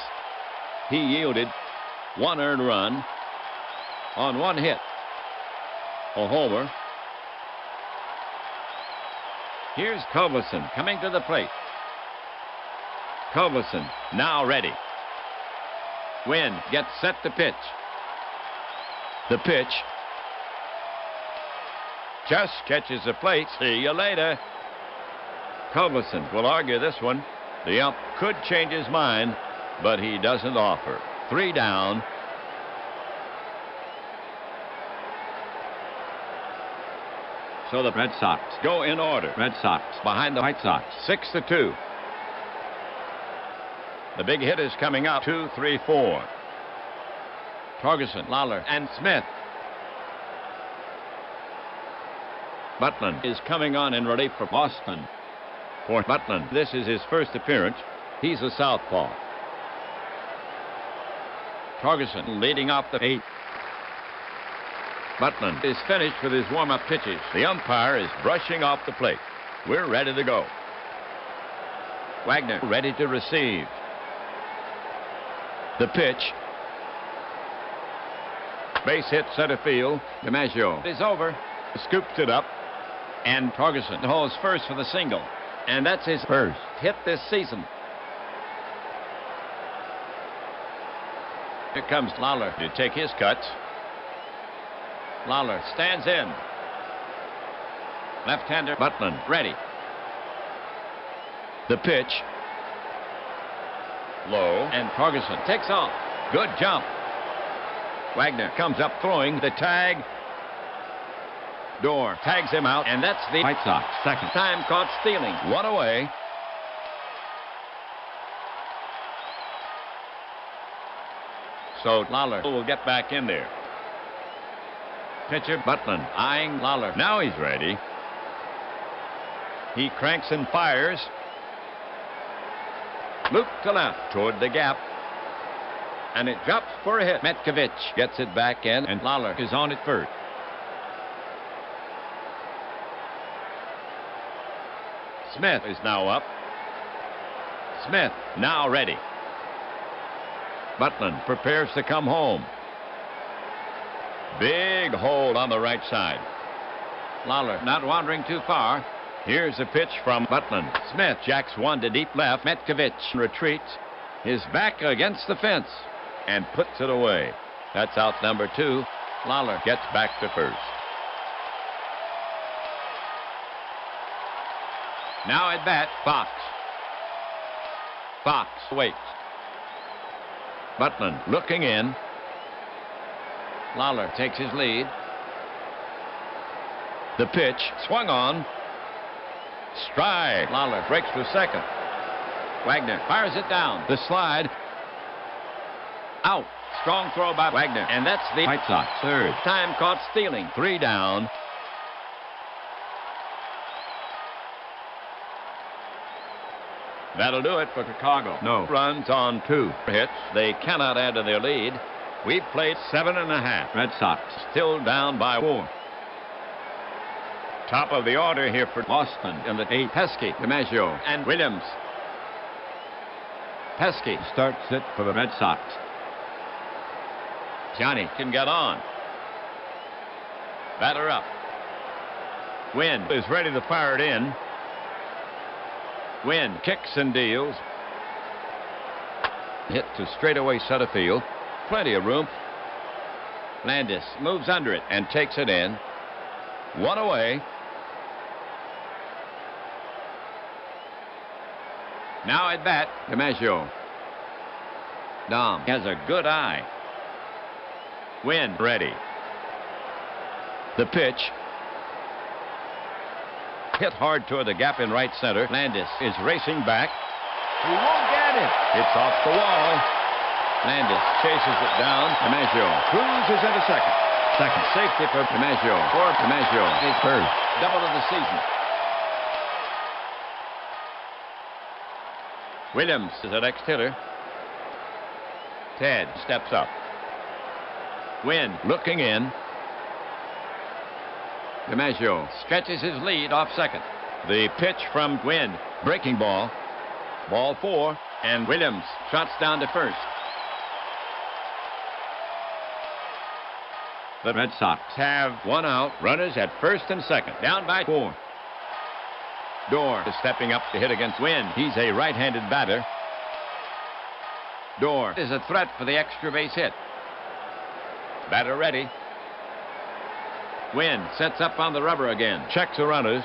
He yielded 1 earned run on 1 hit. A homer. Here's Culberson coming to the plate. Culberson now ready. Wynn gets set to pitch. The pitch. Just catches the plate. See you later. Culberson will argue this one. The ump could change his mind, but he doesn't offer. 3 down. So the Red Sox Go in order. Red Sox behind the White Sox. 6-2. The big hit is coming up. 2-3-4. Torgerson, Lawler, and Smith. Butland is coming on in relief for Boston. For Butland, this is his first appearance. He's a southpaw. Torgerson leading off the 8th. Butland is finished with his warm-up pitches. The umpire is brushing off the plate. We're ready to go. Wagner ready to receive. The pitch. Base hit center field. DiMaggio is over. Scoops it up. And Torgerson holds first for the single. And that's his First. hit this season. Here comes Lawler To take his cuts. Lawler stands in. Left-hander Butland ready. The pitch. Low. And Torgerson takes off. Good jump. Wagner Comes up throwing the tag. Door tags him out. and that's the White Sox second. time caught stealing. 1 away. So Lawler will get back in there. pitcher Butland eyeing Lawler. now he's ready. He cranks and fires. Loop to left. Toward the gap. And it drops for a hit. Metkovich gets it back in, and Lawler Is on at first. Smith Is now up. Smith Now ready. Butland prepares to come home. Big hole on the right side. Lawler not wandering too far. Here's a pitch from Butland. Smith Jacks one to deep left. Metkovich Retreats. his back against the fence. And puts it away. That's out number 2. Lawler Gets back to first. now at bat. Fox waits. Butland looking in. Lawler takes his lead. The pitch swung on. Strike. Lawler Breaks for second. Wagner fires it down. The slide. Out. Strong throw by Wagner. And that's the White Sox third. time caught stealing. 3 down. That'll do it for Chicago. No. Runs on 2 hits. They cannot add to their lead. We've played 7.5. Red Sox Still down by 4. Top of the order here for Boston in the 8th. Pesky. DiMaggio and Williams. Pesky Starts it for the Red Sox. Johnny can get on. Batter up. Wynn Is ready to fire it in. Kicks and deals. Hit to straightaway center field. Plenty of room. Landis moves under it. And takes it in. 1 away. Now at bat. DiMaggio. Dom Has a good eye. Wynn Ready. The pitch. Hit hard toward the gap in right center. Landis Is racing back. He won't get it. It's off the wall. Landis Chases it down. DiMaggio cruises into second. Second safety for DiMaggio. for DiMaggio his first. double of the season. Williams is the next hitter. Ted steps up. Wynn Looking in. DiMaggio stretches his lead off second. The pitch from Wynn breaking ball. Ball 4. and Williams trots down to first. The Red Sox Have 1 out. Runners at first and second. down by 4. Door is stepping up to hit against Wynn He's a right-handed batter. Door is a threat for the extra base hit. batter ready. Wynn sets up on the rubber again. Checks the runners.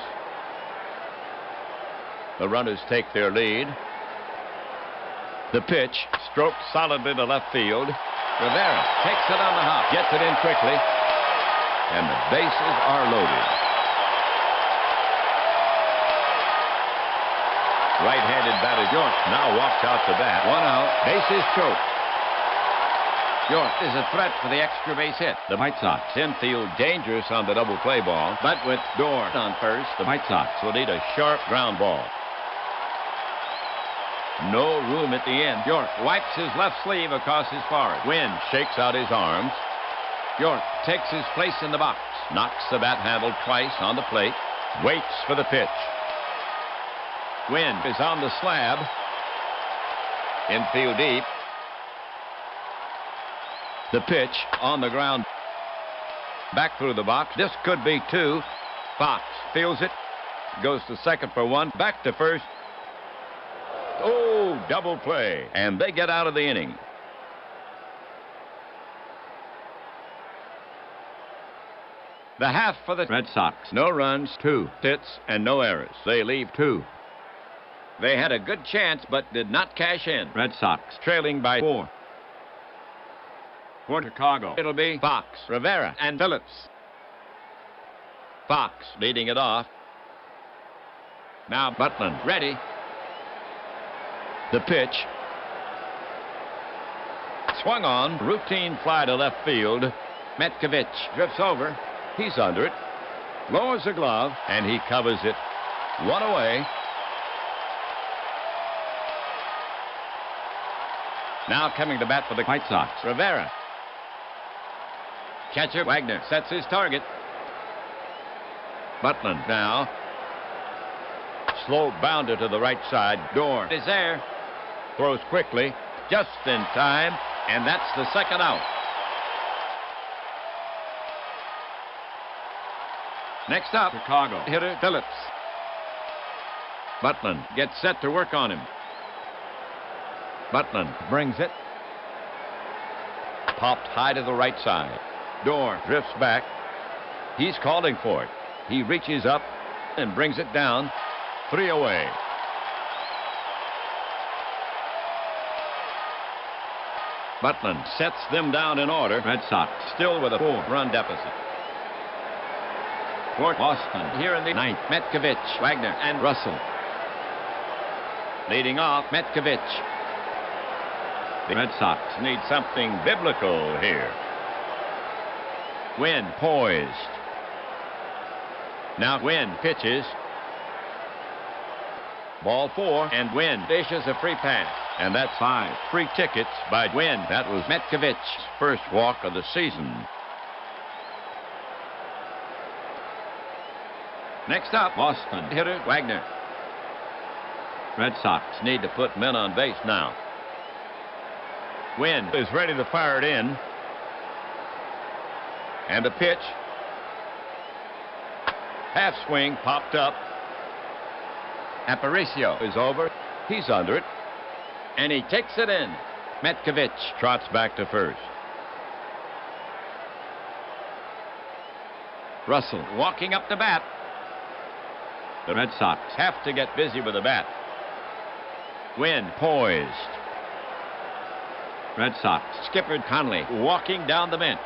The runners take their lead. The pitch stroked solidly to left field. Rivera takes it on the hop, gets it in quickly, and the bases are loaded. Right-handed batter York now walks out to bat. 1 out, bases choked. York is a threat for the extra base hit. The White Sox infield dangerous on the double play ball, but with Dorr on first, the White Sox will need a sharp ground ball. No room at the end. York wipes his left sleeve across his forehead. Wynn shakes out his arms. York takes his place in the box, knocks the bat handle twice on the plate, waits for the pitch. Wynn is on the slab. Infield deep. The pitch on the ground. Back through the box. This could be 2. Fox feels it. Goes to second for 1. Back to first. Oh, double play. And they get out of the inning. The half for the Red Sox. No runs, 2 hits, and no errors. They leave 2. They had a good chance, but did not cash in. Red Sox trailing by 4. For Chicago, it'll be Fox, Rivera, and Phillips. Fox leading it off. Now Butland ready. The pitch. Swung on. Routine fly to left field. Metcavich drifts over. He's under it. Lowers the glove, and he covers it. 1 away. Now coming to bat for the White Sox, Rivera. Catcher Wagner sets his target. Butland now. Slow bounder to the right side. Dorr is there. Throws quickly, just in time, and that's the second out. Next up, Chicago hitter Phillips. Butland gets set to work on him. Butland brings it. Popped high to the right side. Dorr drifts back. He's calling for it. He reaches up and brings it down. 3 away. Butland sets them down in order. Red Sox still with a 4-run deficit. For Boston here in the 9th, Metcavich, Wagner, and Russell. Leading off, Metcavich. The Red Sox need something biblical here. Wynn poised. Now Wynn pitches. Ball 4, and Wynn dishes a free pass. And that's 5 free tickets by Wynn. That was Metcavich's first walk of the season. Next up, Boston hitter Wagner. Red Sox need to put men on base now. Wynn is ready to fire it in. And the pitch. Half swing popped up. Aparicio is over. He's under it. And he takes it in. Metcavich trots back to first. Russell walking up the bat. The Red Sox have to get busy with the bat. Wynn poised. Red Sox skipper Conley walking down the bench.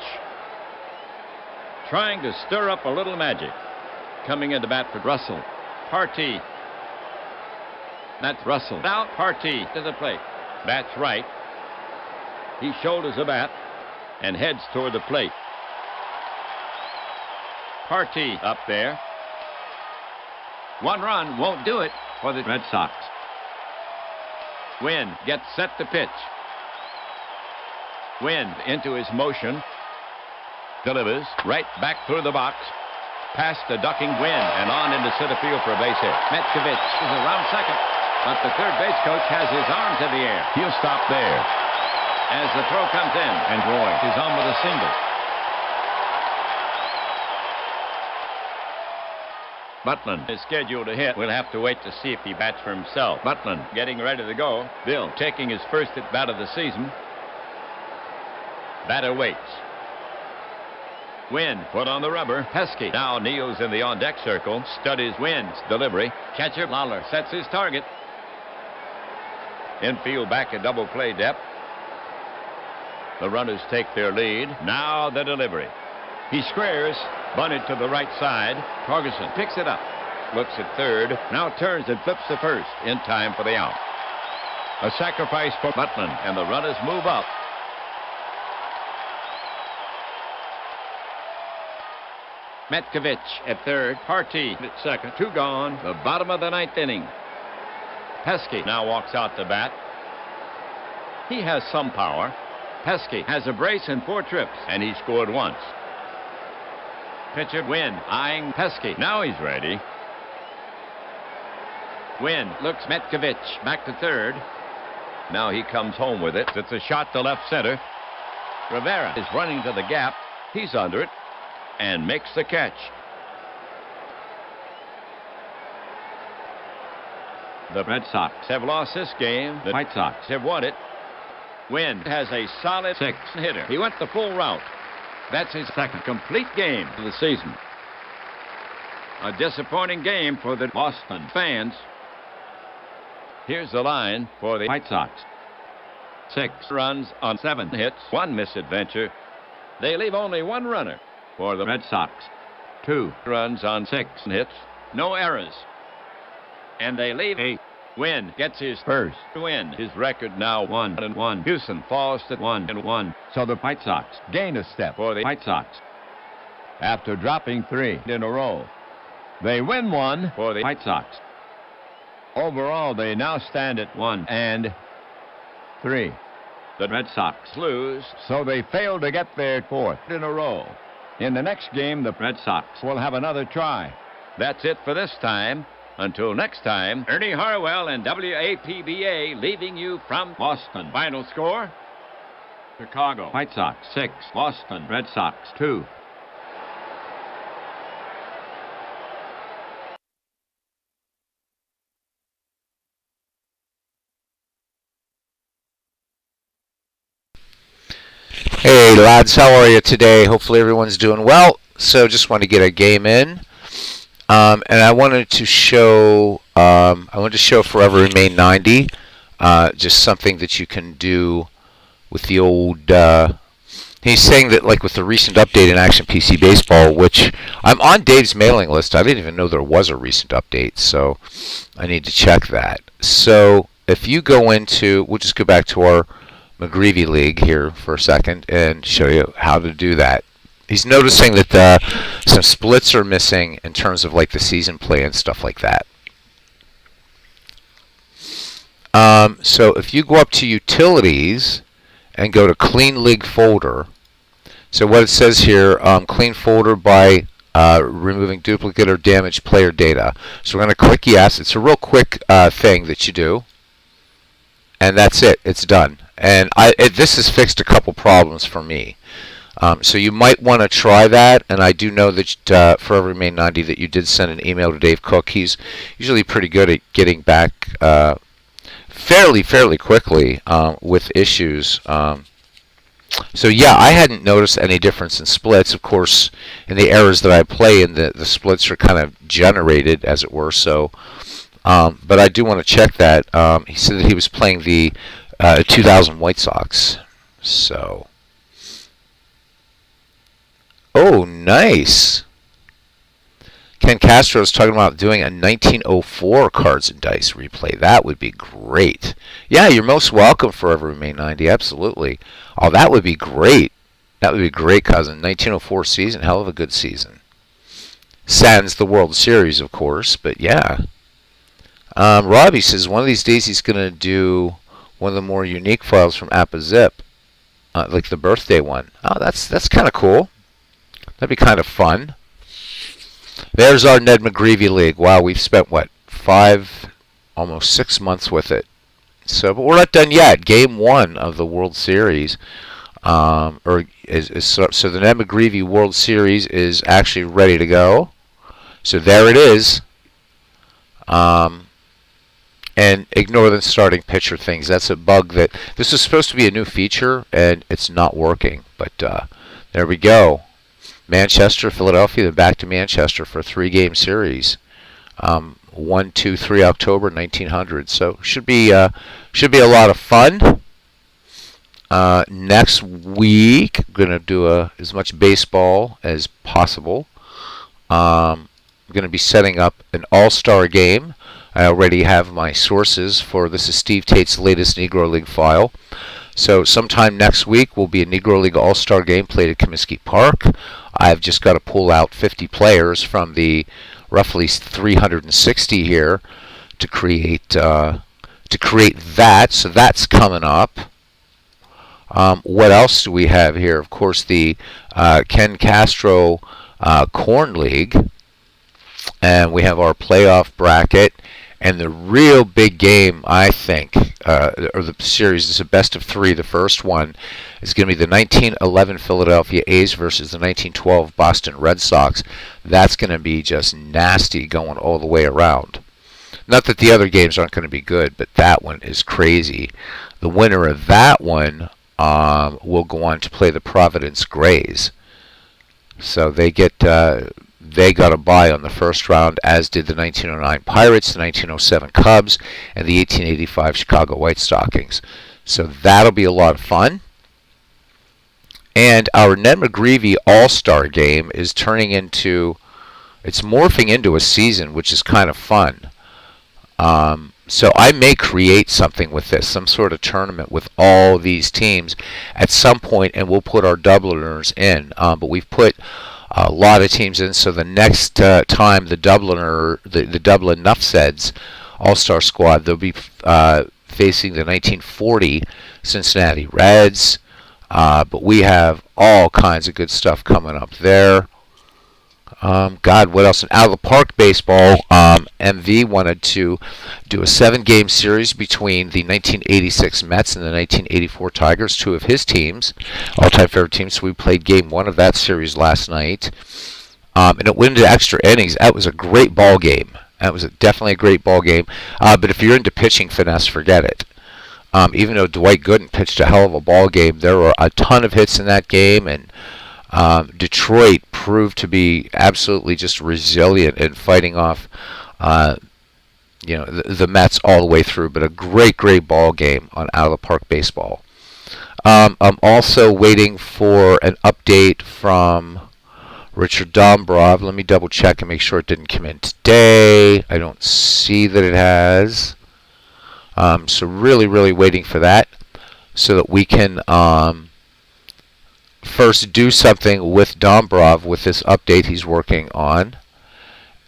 Trying to stir up a little magic. Coming into bat for Russell. Partee. That's Russell. Now Partee to the plate. That's right. He shoulders the bat and heads toward the plate. Partee up there. 1 run won't do it for the Red Sox. Wynn gets set to pitch. Wynn into his motion. Delivers right back through the box. Past the ducking Wynn and on into center field for a base hit. Metcavich is around second, but the third base coach has his arms in the air. He'll stop there. As the throw comes in, and Roy is on with a single. Butland is scheduled to hit. We'll have to wait to see if he bats for himself. Butland getting ready to go. Bill taking his first at bat of the season. Batter waits. Wynn put on the rubber. Heskey now kneels in the on-deck circle. Studies Wynn's delivery. Catcher Lawler sets his target. Infield back at double play depth. The runners take their lead. Now the delivery. He squares. Bunted to the right side. Torgerson picks it up. Looks at third. Now turns and flips to first. In time for the out. A sacrifice for Butland. And the runners move up. Metkovich at third. Harty at second. 2 gone. The bottom of the 9th inning. Pesky now walks out to bat. He has some power. Pesky has a brace and 4 trips, and he scored once. Pitcher Wynn eyeing Pesky. Now he's ready. Wynn looks Metkovich back to third. Now he comes home with it. It's a shot to left center. Rivera is running to the gap. He's under it and makes the catch. The Red Sox have lost this game. The White Sox have won it. Wynn has a solid 6-hitter. He went the full route. That's his second complete game of the season. A disappointing game for the Boston fans. Here's the line for the White Sox. 6 runs on 7 hits, 1 misadventure. They leave only 1 runner for the Red Sox. 2 runs on 6 hits, no errors. And they leave 8. Wynn gets his first win. His record now 1-1. Houston falls to 1-1. So the White Sox gain a step for the White Sox. After dropping 3 in a row, they win 1 for the White Sox. Overall, they now stand at 1-3. The Red Sox lose, so they fail to get their 4th in a row. In the next game, the Red Sox will have another try. That's it for this time. Until next time, Ernie Harwell and WAPBA leaving you from Boston. Final score, Chicago White Sox 6, Boston Red Sox 2. Hey lads, how are you today? Hopefully everyone's doing well. So just want to get a game in. And I wanted to show Forever Remain 90, just something that you can do with the old. He's saying that like with the recent update in Action PC Baseball, which I'm on Dave's mailing list. I didn't even know there was a recent update, so I need to check that. So if you go into, we'll just go back to our McGreevy League here for a second and show you how to do that. He's noticing that some splits are missing in terms of like the season play and stuff like that. So if you go up to Utilities and go to Clean League Folder, so what it says here, clean folder by removing duplicate or damaged player data. So we're going to click yes. It's a real quick thing that you do. And that's it. It's done. And this has fixed a couple problems for me. So you might want to try that, and I do know that Forever Remain 90 that you did send an email to Dave Cook. He's usually pretty good at getting back fairly quickly with issues. So yeah, I hadn't noticed any difference in splits. Of course, in the errors that I play in, the splits are kind of generated, as it were. So, but I do want to check that. He said that he was playing the 2000 White Sox. So. Oh, nice. Ken Castro is talking about doing a 1904 Cards and Dice replay. That would be great. Yeah, you're most welcome, Forever Remain 90. Absolutely. Oh, that would be great. That would be great, cousin. 1904 season. Hell of a good season. Sans the World Series, of course. But, yeah. Robbie says one of these days he's going to do one of the more unique files from APBA, like the birthday one. Oh, that's kind of cool. That'd be kind of fun. There's our Ned McGreevy League. Wow, we've spent, what, 5, almost 6 months with it. So, but we're not done yet. Game 1 of the World Series. So the Ned McGreevy World Series is actually ready to go. So there it is. And ignore the starting pitcher things. That's a bug that... This is supposed to be a new feature, and it's not working. But there we go. Manchester, Philadelphia, then back to Manchester for a 3-game series. 1, 2, 3 October 1900. So should be a lot of fun. Next week, I'm going to do as much baseball as possible. I'm going to be setting up an all-star game. I already have my sources for this. Is Steve Tate's latest Negro League file. So sometime next week will be a Negro League all-star game played at Comiskey Park. I've just got to pull out 50 players from the roughly 360 here to create that. So that's coming up. What else do we have here? Of course, the Ken Castro Corn League, and we have our playoff bracket. And the real big game, I think, or the series is a best of 3. The first one is going to be the 1911 Philadelphia A's versus the 1912 Boston Red Sox. That's going to be just nasty going all the way around. Not that the other games aren't going to be good, but that one is crazy. The winner of that one will go on to play the Providence Grays. So they got a bye on the first round, as did the 1909 Pirates, the 1907 Cubs, and the 1885 Chicago White Stockings. So that'll be a lot of fun. And our Ned McGreevy All-Star Game is it's morphing into a season, which is kind of fun. So I may create something with this, some sort of tournament with all these teams at some point, and we'll put our Dubliners in. But we've put a lot of teams in, so the next time the Dublin Nuffseds All-Star Squad, they'll be facing the 1940 Cincinnati Reds. But we have all kinds of good stuff coming up there. God, what else? Out of the park baseball, MV wanted to do a 7-game series between the 1986 Mets and the 1984 Tigers, 2 of his teams, all-time favorite teams. So we played game 1 of that series last night, and it went into extra innings. That was a great ball game. That was definitely a great ball game. But if you're into pitching finesse, forget it. Even though Dwight Gooden pitched a hell of a ball game, there were a ton of hits in that game, and Detroit proved to be absolutely just resilient in fighting off the Mets all the way through. But a great ball game on Out of the Park baseball. I'm also waiting for an update from Richard Dombrov. Let me double check and make sure it didn't come in today. I don't see that it has. So really waiting for that so that we can first do something with Dombrov with this update he's working on,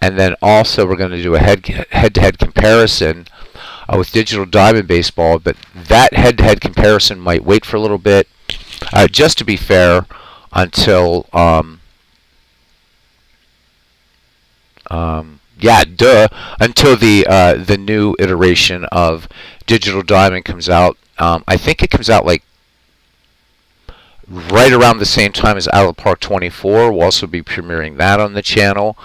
and then also we're going to do a head-to-head comparison with Digital Diamond Baseball. But that head-to-head comparison might wait for a little bit, just to be fair, until until the new iteration of Digital Diamond comes out. I think it comes out like right around the same time as Out of the Park 24. We'll also be premiering that on the channel.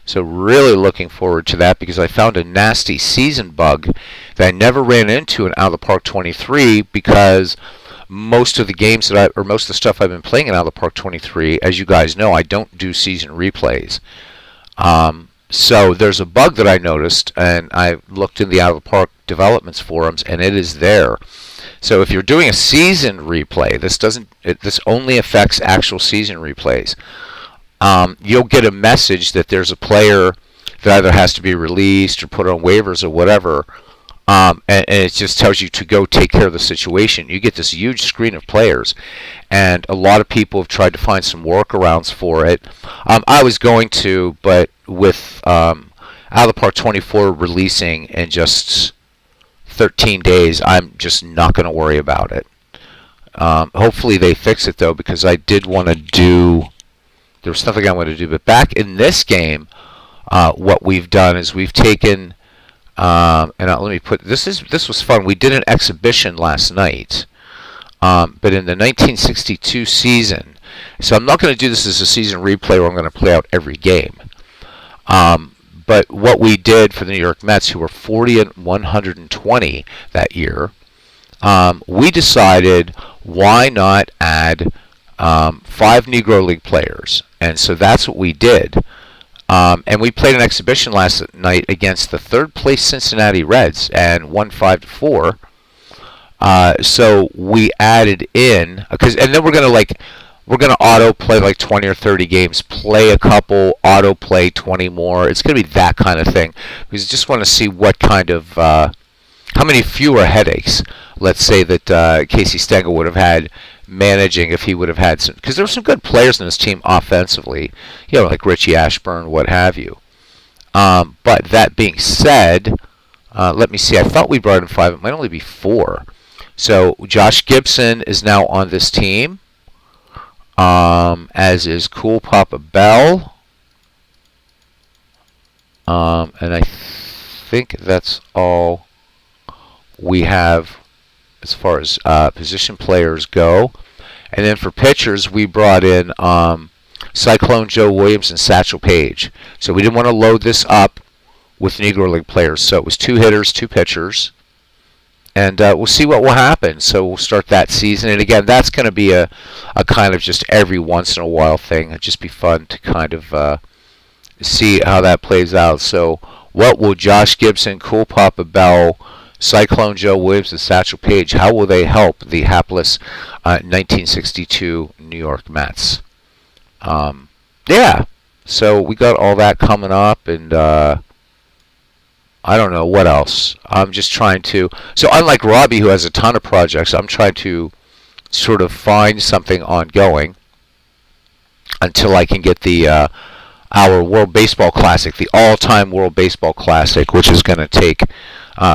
So really looking forward to that, because I found a nasty season bug that I never ran into in Out of the Park 23, because most of the games most of the stuff I've been playing in Out of the Park 23, as you guys know, I don't do season replays. So there's a bug that I noticed, and I looked in the Out of the Park developments forums, and it is there. So if you're doing a season replay, this only affects actual season replays. You'll get a message that there's a player that either has to be released or put on waivers or whatever, and it just tells you to go take care of the situation. You get this huge screen of players, and a lot of people have tried to find some workarounds for it. I was going to, but with Out of the Park 24 releasing in just 13 days, I'm just not going to worry about it. Hopefully they fix it, though, because I did want to do... There was something I wanted to do. But back in this game, what we've done is we've taken... let me put... This was fun. We did an exhibition last night. But in the 1962 season... So I'm not going to do this as a season replay where I'm going to play out every game. But what we did for the New York Mets, who were 40-120 that year, we decided why not add 5 Negro League players, and so that's what we did. And we played an exhibition last night against the third-place Cincinnati Reds and won 5-4. So we added in and then we're gonna auto play like 20 or 30 games, play a couple, auto play 20 more. It's gonna be that kind of thing because I just want to see what kind of how many fewer headaches, let's say, that Casey Stengel would have had managing if he would have had some, because there were some good players in this team offensively, like Richie Ashburn, what have you. But that being said, let me see. I thought we brought in 5. It might only be 4. So Josh Gibson is now on this team, as is Cool Papa Bell. And I think that's all we have as far as position players go. And then for pitchers, we brought in Cyclone Joe Williams and Satchel Paige. So we didn't want to load this up with Negro League players. So it was 2 hitters, 2 pitchers. And we'll see what will happen. So we'll start that season. And again, that's going to be a kind of just every once in a while thing. It'd just be fun to kind of see how that plays out. So what will Josh Gibson, Cool Papa Bell, Cyclone Joe Williams, and Satchel Paige, how will they help the hapless 1962 New York Mets? Yeah. So we got all that coming up, and I don't know what else. I'm just trying to. So unlike Robbie, who has a ton of projects, I'm trying to sort of find something ongoing until I can get the our World Baseball Classic, the all-time World Baseball Classic, which is going to take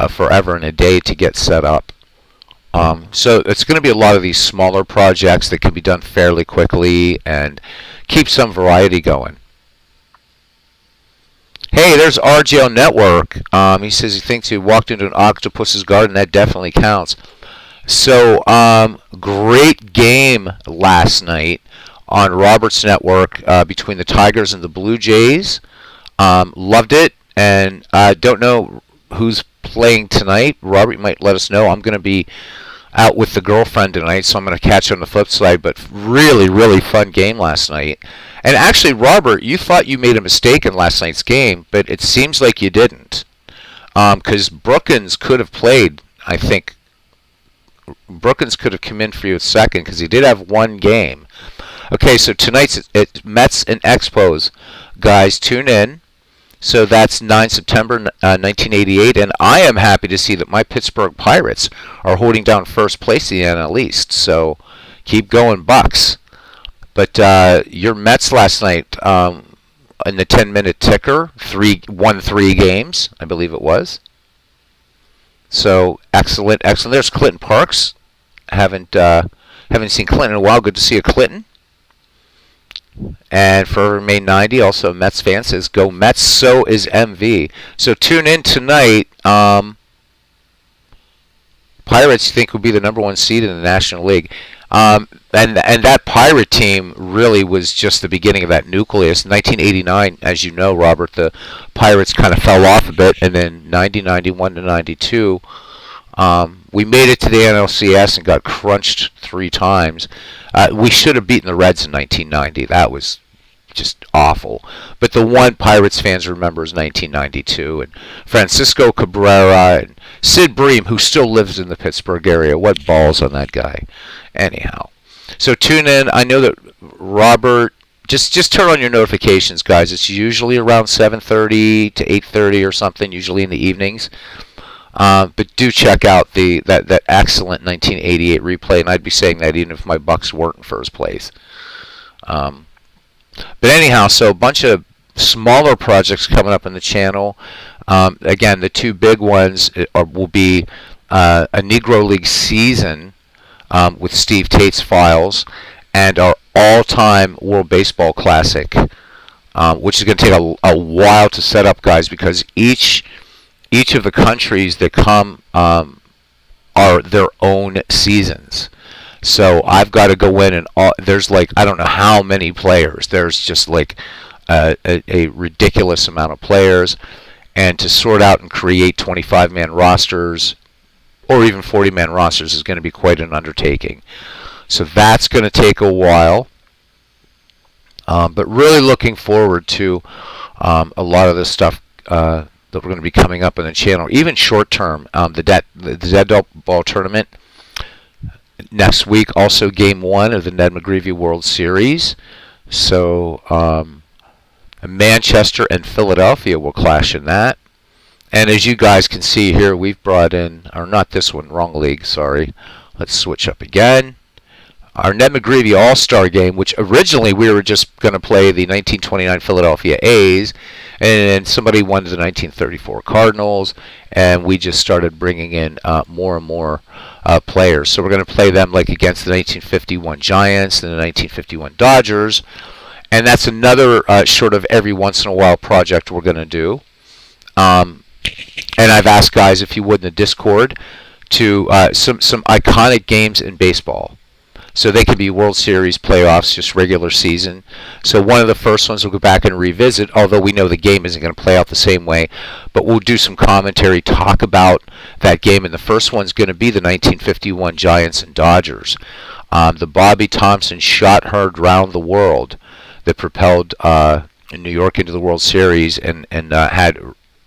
forever and a day to get set up. So it's going to be a lot of these smaller projects that can be done fairly quickly and keep some variety going. Hey, there's RJO Network. He says he thinks he walked into an octopus's garden. That definitely counts. So, great game last night on Robert's Network between the Tigers and the Blue Jays. Loved it, and I don't know who's playing tonight. Robert, you might let us know. I'm going to be out with the girlfriend tonight, so I'm going to catch on the flip side. But really, really fun game last night. And actually, Robert, you thought you made a mistake in last night's game, but it seems like you didn't. Because Brookins could have played, I think. Brookins could have come in for you at second, because he did have one game. Okay, so tonight's Mets and Expos. Guys, tune in. So that's 9 September 1988, and I am happy to see that my Pittsburgh Pirates are holding down first place in the NL East. So keep going, Bucks. But your Mets last night in the 10-minute ticker won 3 games, I believe it was. So excellent. There's Clinton Parks. Haven't seen Clinton in a while. Good to see a Clinton. And for May 90, also Mets fan says, "Go Mets." So is MV. So tune in tonight. Pirates, you think, will be the #1 seed in the National League. And that Pirate team really was just the beginning of that nucleus. 1989, as you know, Robert, the Pirates kind of fell off a bit, and then 90, 91 to 92, we made it to the NLCS and got crunched 3 times. We should have beaten the Reds in 1990. That was just awful. But the one Pirates fans remember is 1992, and Francisco Cabrera and Sid Bream, who still lives in the Pittsburgh area. What balls on that guy. Anyhow, so tune in. I know that Robert, just turn on your notifications, guys. It's usually around 7:30 to 8:30 or something, usually in the evenings. But do check out that excellent 1988 replay, and I'd be saying that even if my Bucks weren't in first place. But anyhow, so a bunch of smaller projects coming up in the channel. Again, the 2 big ones will be a Negro League season with Steve Tate's files, and our all-time World Baseball Classic, which is going to take a while to set up, guys, because each of the countries that come are their own seasons. So I've got to go in and there's like, I don't know how many players. There's just like a ridiculous amount of players, and to sort out and create 25-man rosters or even 40-man rosters is going to be quite an undertaking. So that's going to take a while. But really looking forward to a lot of this stuff that we're going to be coming up on the channel, even short term. The Dead Ball Tournament next week, also Game 1 of the Ned McGreevy World Series. So Manchester and Philadelphia will clash in that. And as you guys can see here, we've brought in, or not this one, wrong league, sorry. Let's switch up again. Our Ned McGreevy All-Star Game, which originally we were just going to play the 1929 Philadelphia A's, and somebody wanted the 1934 Cardinals, and we just started bringing in more and more players. So we're going to play them like against the 1951 Giants and the 1951 Dodgers, and that's another sort of every once in a while project we're going to do. And I've asked guys, if you would, in the Discord, to some iconic games in baseball. So they can be World Series, playoffs, just regular season. So one of the first ones we'll go back and revisit, although we know the game isn't going to play out the same way. But we'll do some commentary, talk about that game. And the first one's going to be the 1951 Giants and Dodgers. The Bobby Thompson shot heard round the world that propelled New York into the World Series and had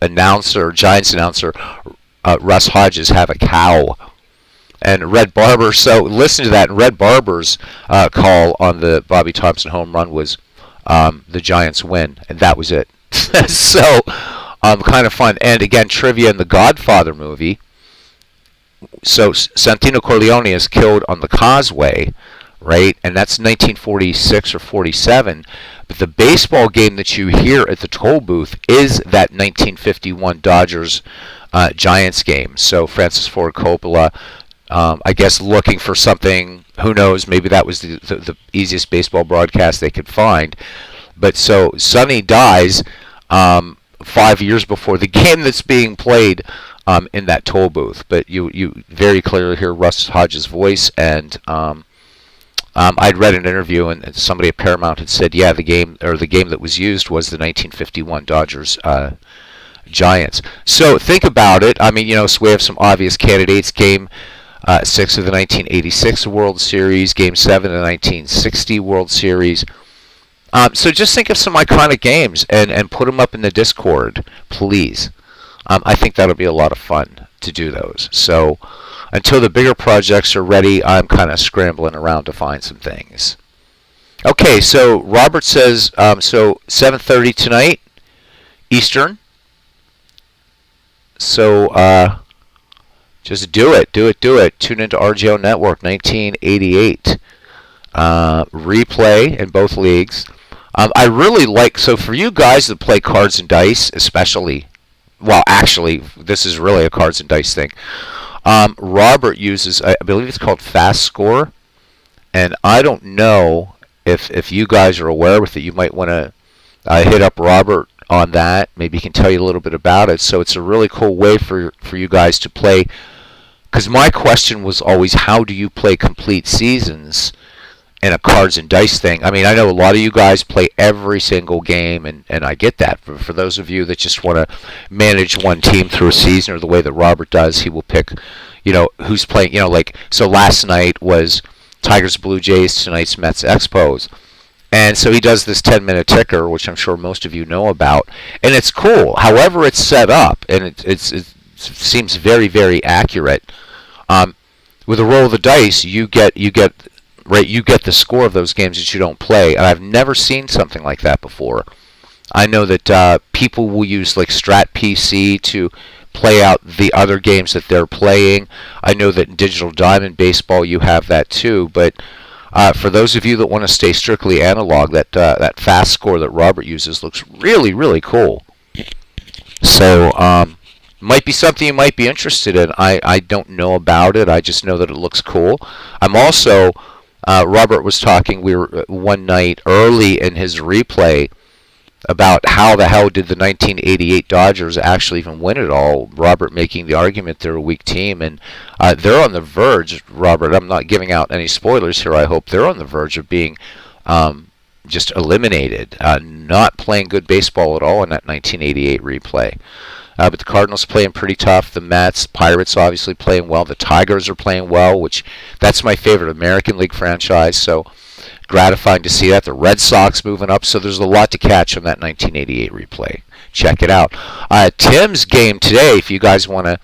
Giants announcer Russ Hodges have a cow. And Red Barber, so listen to that. And Red Barber's call on the Bobby Thompson home run was the Giants win, and that was it. So kind of fun. And again, trivia in the Godfather movie. So Santino Corleone is killed on the Causeway, right? And that's 1946 or 47. But the baseball game that you hear at the toll booth is that 1951 Dodgers Giants game. So Francis Ford Coppola, I guess looking for something, who knows, maybe that was the easiest baseball broadcast they could find. But so Sonny dies 5 years before the game that's being played in that toll booth. But you very clearly hear Russ Hodges' voice, and I'd read an interview, and somebody at Paramount had said, yeah, the game that was used was the 1951 Dodgers Giants. So think about it. I mean, so we have some obvious candidates. Game 6 of the 1986 World Series, Game 7 of the 1960 World Series. So just think of some iconic games and put them up in the Discord, please. I think that'll be a lot of fun to do those. So until the bigger projects are ready, I'm kind of scrambling around to find some things. Okay, so Robert says, so 7:30 tonight, Eastern. So just do it. Tune into RGO Network 1988. Replay in both leagues. I really like, so for you guys that play cards and dice, especially, well, actually, this is really a cards and dice thing. Robert uses, I believe it's called Fast Score, and I don't know if you guys are aware with it. You might want to hit up Robert on that. Maybe he can tell you a little bit about it. So it's a really cool way for you guys to play, because my question was always, how do you play complete seasons in a cards and dice thing? I mean, I know a lot of you guys play every single game, and I get that. For those of you that just want to manage one team through a season, or the way that Robert does, he will pick, who's playing, like, so last night was Tigers Blue Jays, tonight's Mets Expos. And so he does this 10-minute ticker, which I'm sure most of you know about, and it's cool. However it's set up, and it seems very, very accurate. With a roll of the dice, you get the score of those games that you don't play, and I've never seen something like that before. I know that people will use like Strat PC to play out the other games that they're playing. I know that in Digital Diamond Baseball you have that too, but for those of you that want to stay strictly analog, that Fast Score that Robert uses looks really, really cool. So might be something you might be interested in. I don't know about it. I just know that it looks cool. I'm also, Robert was talking, we were one night early in his replay about how the hell did the 1988 Dodgers actually even win it all. Robert making the argument they're a weak team, and they're on the verge, Robert, I'm not giving out any spoilers here, I hope, they're on the verge of being just eliminated, not playing good baseball at all in that 1988 replay. But the Cardinals playing pretty tough. The Mets, Pirates obviously playing well. The Tigers are playing well, which that's my favorite American League franchise. So Gratifying to see that. The Red Sox moving up, so there's a lot to catch on that 1988 replay. Check it out. Tim's game today, if you guys want to,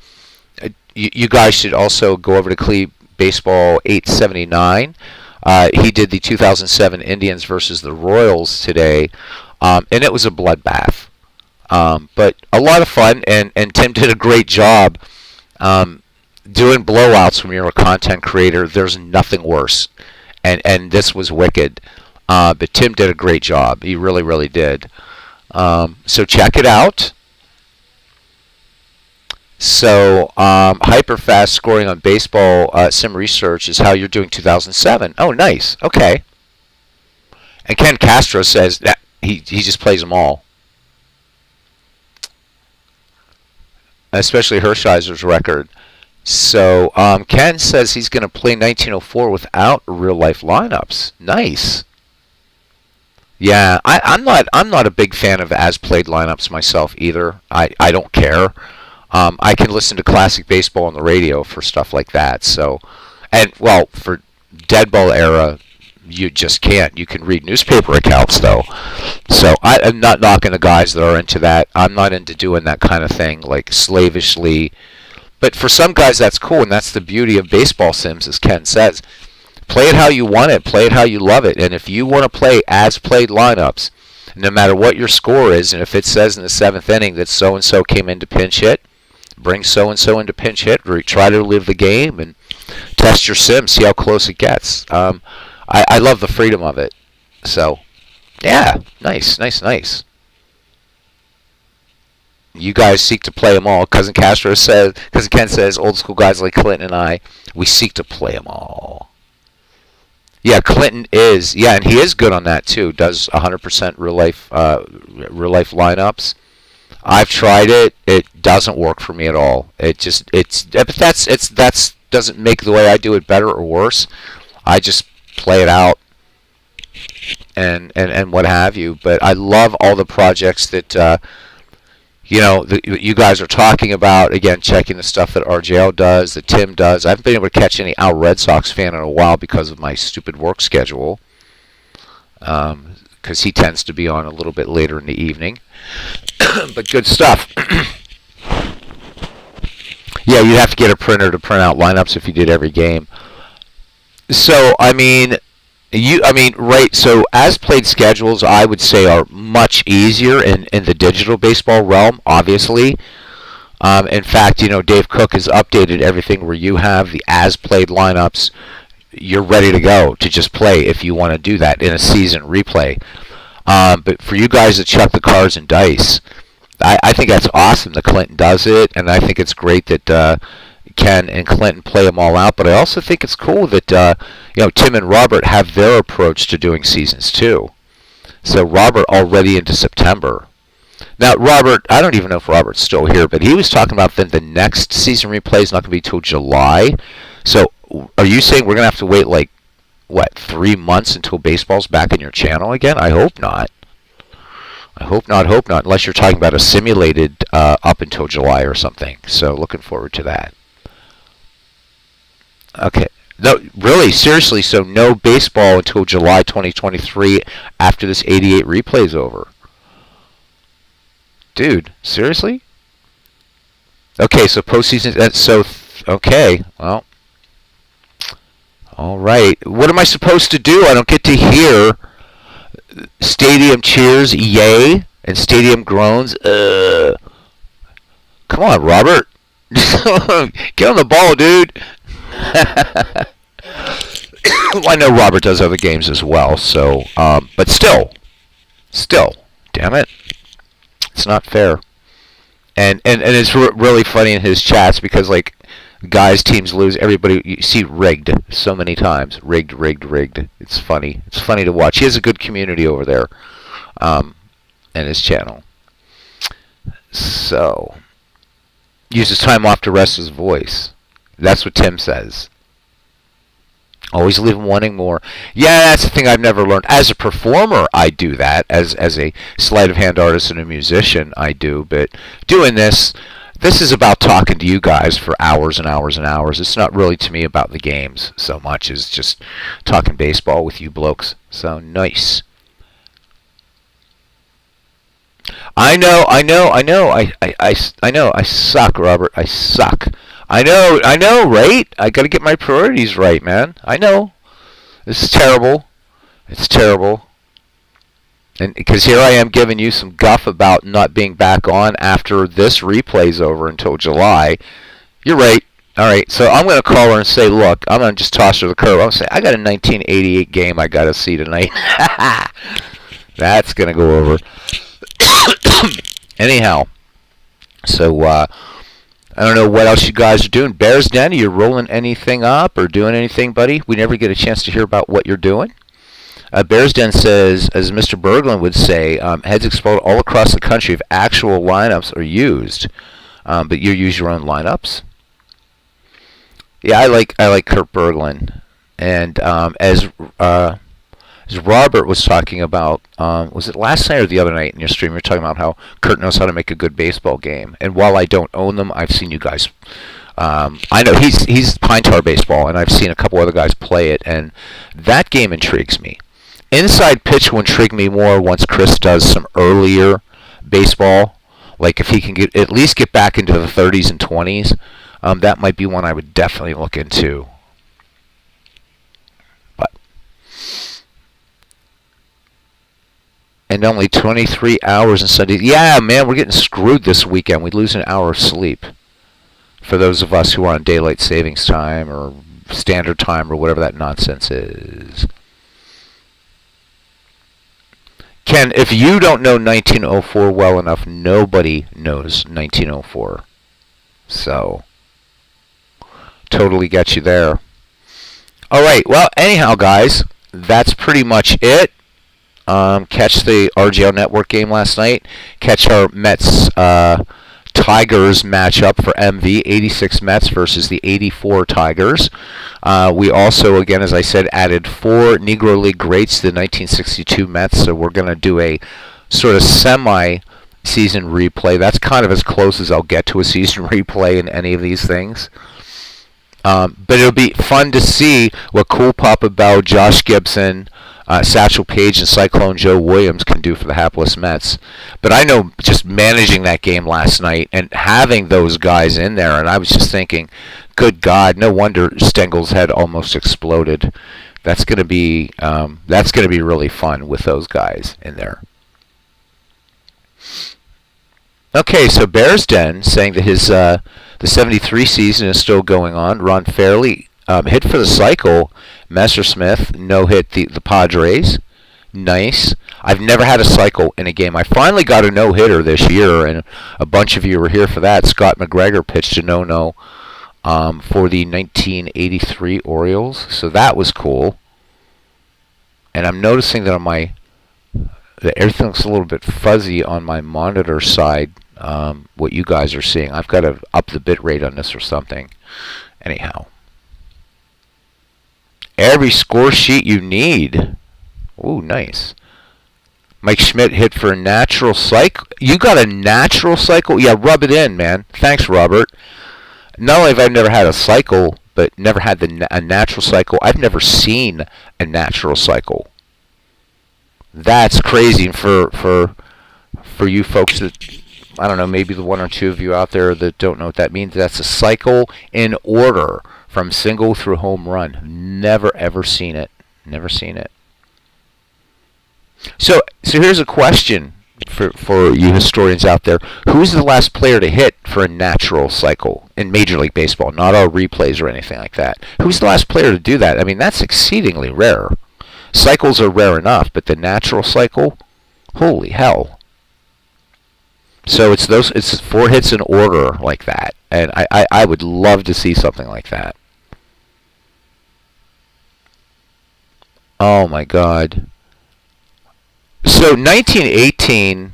you guys should also go over to Cleve Baseball 879. He did the 2007 Indians versus the Royals today, and it was a bloodbath. But a lot of fun, and Tim did a great job doing blowouts. When you're a content creator, there's nothing worse, and this was wicked. But Tim did a great job. He really, really did. So check it out. So hyper-fast scoring on baseball sim research is how you're doing 2007. Oh, nice. Okay. And Ken Castro says that he just plays them all. Especially Hershiser's record. So Ken says he's going to play 1904 without real-life lineups. Nice. Yeah, I'm not a big fan of as-played lineups myself either. I don't care. I can listen to classic baseball on the radio for stuff like that. So, and well, for dead ball era, you just can't. You can read newspaper accounts though. So I'm not knocking the guys that are into that. I'm not into doing that kind of thing, like slavishly. But for some guys, that's cool, and that's the beauty of baseball sims, as Ken says. Play it how you want it. Play it how you love it. And if you want to play as-played lineups, no matter what your score is, and if it says in the 7th inning that so-and-so came in to pinch hit, bring so-and-so into pinch hit, try to live the game, and test your sim, see how close it gets. I love the freedom of it. So, yeah, nice. You guys seek to play them all. Cousin Ken says, old school guys like Clinton and I, we seek to play them all. Yeah, Clinton is. Yeah, and he is good on that too. Does 100% real life lineups. I've tried it. It doesn't work for me at all. But that's doesn't make the way I do it better or worse. I just play it out and what have you. But I love all the projects that you guys are talking about. Again, checking the stuff that RJL does, that Tim does. I haven't been able to catch any Al Red Sox fan in a while because of my stupid work schedule. Because he tends to be on a little bit later in the evening. But good stuff. Yeah, you'd have to get a printer to print out lineups if you did every game. So, right, so as-played schedules, I would say, are much easier in the digital baseball realm, obviously. In fact, Dave Cook has updated everything where you have the as-played lineups. You're ready to go to just play if you want to do that in a season replay. But for you guys that chuck the cards and dice, I think that's awesome that Clinton does it, and I think it's great that Ken and Clinton play them all out. But I also think it's cool that Tim and Robert have their approach to doing seasons too. So Robert already into September. Now Robert, I don't even know if Robert's still here, but he was talking about that the next season replay is not going to be till July. So are you saying we're going to have to wait 3 months until baseball's back in your channel again? I hope not. I hope not, unless you're talking about a simulated up until July or something. So looking forward to that. Okay. No, really, seriously, so no baseball until July 2023 after this 88 replay is over. Dude, seriously? Okay, so postseason, okay, well. All right. What am I supposed to do? I don't get to hear stadium cheers, yay, and stadium groans. Come on, Robert. Get on the ball, dude. Well, I know Robert does other games as well, so, but still, damn it. It's not fair. And it's really funny in his chats because, guys, teams lose, everybody, you see rigged so many times. Rigged. It's funny. It's funny to watch. He has a good community over there in his channel. So, uses time off to rest his voice. That's what Tim says. Always leave him wanting more. Yeah, that's the thing I've never learned. As a performer, I do that. As a sleight of hand artist and a musician, I do. But doing this, This is about talking to you guys for hours and hours and hours. It's not really to me about the games so much as just talking baseball with you blokes. So nice. I know. I know. I suck, Robert. I suck. I know, right? I got to get my priorities right, man. I know. This is terrible. It's terrible. And because here I am giving you some guff about not being back on after this replay's over until July. You're right. All right, so I'm going to call her and say, look, I'm going to just toss her the curve. I'm going to say, I got a 1988 game I got to see tonight. That's going to go over. Anyhow, so I don't know what else you guys are doing. Bears Den, are you rolling anything up or doing anything, buddy? We never get a chance to hear about what you're doing. Bears Den says, as Mr. Berglund would say, heads explode all across the country if actual lineups are used. But you use your own lineups? Yeah, I like Kurt Berglund. And as Robert was talking about, was it last night or the other night in your stream, you were talking about how Kurt knows how to make a good baseball game. And while I don't own them, I've seen you guys. I know he's Pine Tar Baseball, and I've seen a couple other guys play it, and that game intrigues me. Inside pitch will intrigue me more once Chris does some earlier baseball. Like if he can at least get back into the 30s and 20s, that might be one I would definitely look into. But and only 23 hours on Sunday. Yeah, man, we're getting screwed this weekend. We lose an hour of sleep. For those of us who are on daylight savings time or standard time or whatever that nonsense is. Ken, if you don't know 1904 well enough, nobody knows 1904. So, totally get you there. All right, well, anyhow, guys, that's pretty much it. Catch the RGL Network game last night. Catch our Mets Tigers matchup for MV, 86 Mets versus the 84 Tigers. We also, again, as I said, added 4 Negro League greats to the 1962 Mets, so we're going to do a sort of semi-season replay. That's kind of as close as I'll get to a season replay in any of these things. But it'll be fun to see what Cool Papa Bell, Josh Gibson, Satchel Paige, and Cyclone Joe Williams can do for the hapless Mets. But I know just managing that game last night and having those guys in there, and I was just thinking, good God, no wonder Stengel's head almost exploded. That's going to be really fun with those guys in there. Okay, so Bears Den saying that his the 73 season is still going on. Ron Fairley hit for the cycle. Messersmith no-hit the Padres. Nice. I've never had a cycle in a game. I finally got a no-hitter this year, and a bunch of you were here for that. Scott McGregor pitched a no-no for the 1983 Orioles, so that was cool. And I'm noticing that on that everything looks a little bit fuzzy on my monitor side, what you guys are seeing. I've got to up the bit rate on this or something. Anyhow. Every score sheet you need. Ooh, nice. Mike Schmidt hit for a natural cycle. You got a natural cycle? Yeah, rub it in, man. Thanks, Robert. Not only have I never had a cycle, but never had a natural cycle, I've never seen a natural cycle. That's crazy for you folks that, I don't know, maybe the one or two of you out there that don't know what that means. That's a cycle in order from single through home run. Never ever seen it. Never seen it. So here's a question for you historians out there. Who's the last player to hit for a natural cycle in Major League Baseball? Not all replays or anything like that. Who's the last player to do that? I mean, that's exceedingly rare. Cycles are rare enough, but the natural cycle, holy hell. So it's 4 hits in order like that. And I would love to see something like that. Oh my God. So 1918,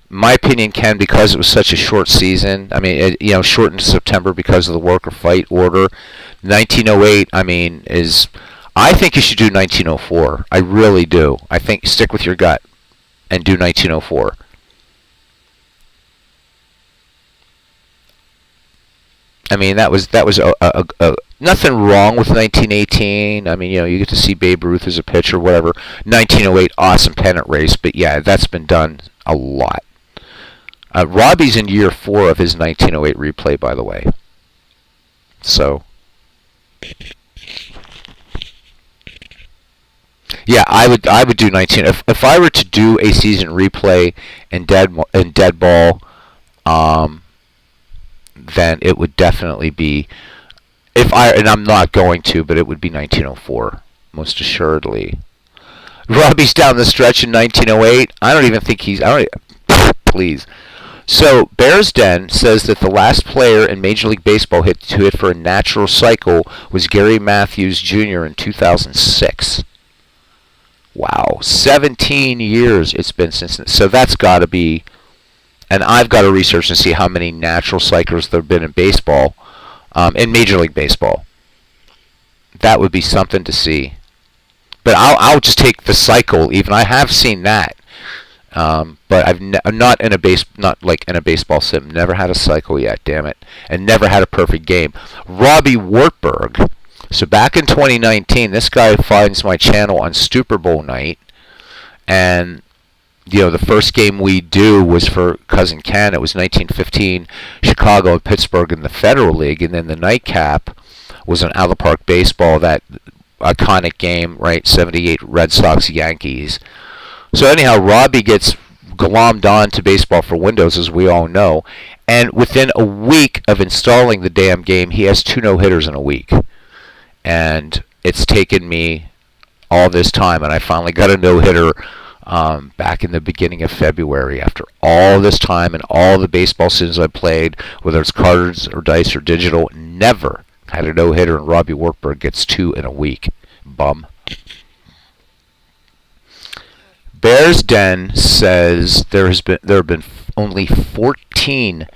my opinion, Ken, because it was such a short season. I mean, shortened to September because of the work or fight order. 1908, I mean, I think you should do 1904. I really do. I think stick with your gut and do 1904. I mean, that was a nothing wrong with 1918. I mean, you get to see Babe Ruth as a pitcher, whatever. 1908, awesome pennant race, but yeah, that's been done a lot. Robbie's in year 4 of his 1908 replay, by the way. So, yeah, I would do 19. If I were to do a season replay in dead ball, then it would definitely be, and I'm not going to, but it would be 1904, most assuredly. Robbie's down the stretch in 1908. I don't even think please. So, Bears Den says that the last player in Major League Baseball to hit for a natural cycle was Gary Matthews Jr. in 2006. Wow, 17 years it's been since. So that's got to be, and I've got to research and see how many natural cycles there have been in baseball, in Major League Baseball. That would be something to see. But I'll just take the cycle. Even I have seen that, but I'm not in a baseball sim. Never had a cycle yet. Damn it, and never had a perfect game. Robbie Wartburg. So back in 2019, this guy finds my channel on Super Bowl night, and the first game we do was for Cousin Ken. It was 1915 Chicago and Pittsburgh in the Federal League, and then the nightcap was an out of the park baseball, that iconic game, right? 78 Red Sox Yankees. So anyhow, Robbie gets glommed on to Baseball for Windows, as we all know, and within a week of installing the damn game, he has 2 no-hitters in a week. And it's taken me all this time, and I finally got a no-hitter back in the beginning of February. After all this time and all the baseball sims I played, whether it's cards or dice or digital, never had a no-hitter, and Robbie Wartburg gets 2 in a week. Bum. Bears Den says there have been only 14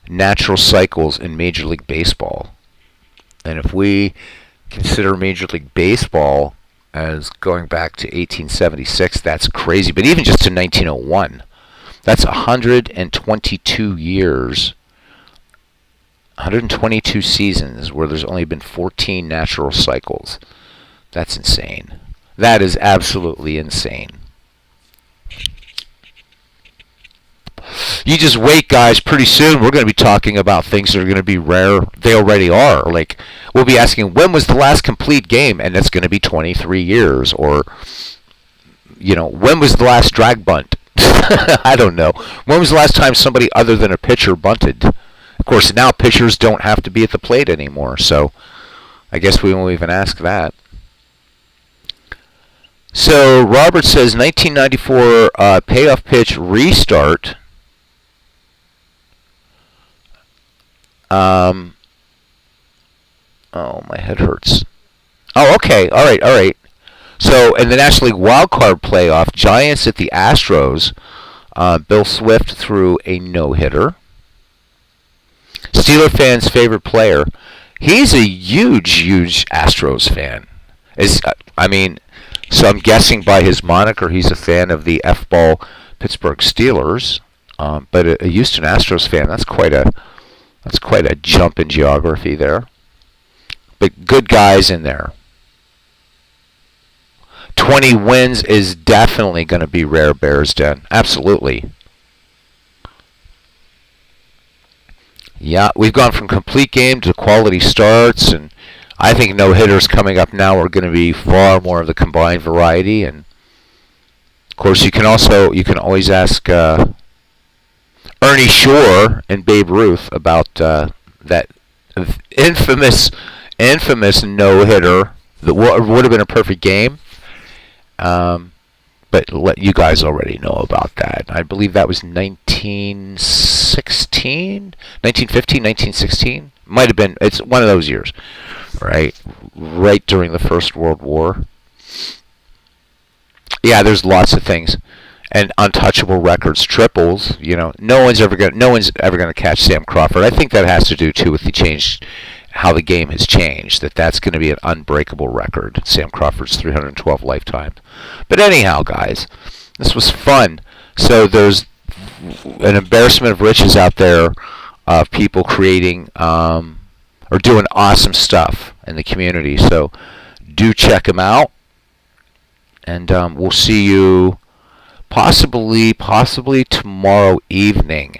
natural cycles in Major League Baseball, and if we consider Major League Baseball as going back to 1876, that's crazy. But even just to 1901, that's 122 years, 122 seasons where there's only been 14 natural cycles. That's insane. That is absolutely insane. You just wait, guys. Pretty soon we're going to be talking about things that are going to be rare. They already are. Like, we'll be asking, when was the last complete game? And it's going to be 23 years. Or, when was the last drag bunt? I don't know. When was the last time somebody other than a pitcher bunted? Of course, now pitchers don't have to be at the plate anymore. So I guess we won't even ask that. So Robert says 1994 payoff pitch restart. Oh, my head hurts. Oh, okay. All right. So, in the National League wildcard playoff, Giants at the Astros. Bill Swift threw a no-hitter. Steeler fans' favorite player. He's a huge Astros fan. So I'm guessing by his moniker, he's a fan of the F-ball Pittsburgh Steelers. But a Houston Astros fan, that's quite a jump in geography there. But good guys in there. 20 wins is definitely going to be rare, Bears Den. Absolutely. Yeah, we've gone from complete game to quality starts, and I think no-hitters coming up now are going to be far more of the combined variety. And of course, you can always ask Ernie Shore and Babe Ruth about that infamous no-hitter that would have been a perfect game. But you guys already know about that. I believe that was 1916, 1915, 1916. Might have been. It's one of those years, right during the First World War. Yeah, there's lots of things, and untouchable records, triples. No one's ever gonna catch Sam Crawford. I think that has to do too with the change, how the game has changed. That's going to be an unbreakable record. Sam Crawford's 312 lifetime. But anyhow, guys, this was fun. So there's an embarrassment of riches out there of people creating are doing awesome stuff in the community. So do check them out. And we'll see you possibly tomorrow evening.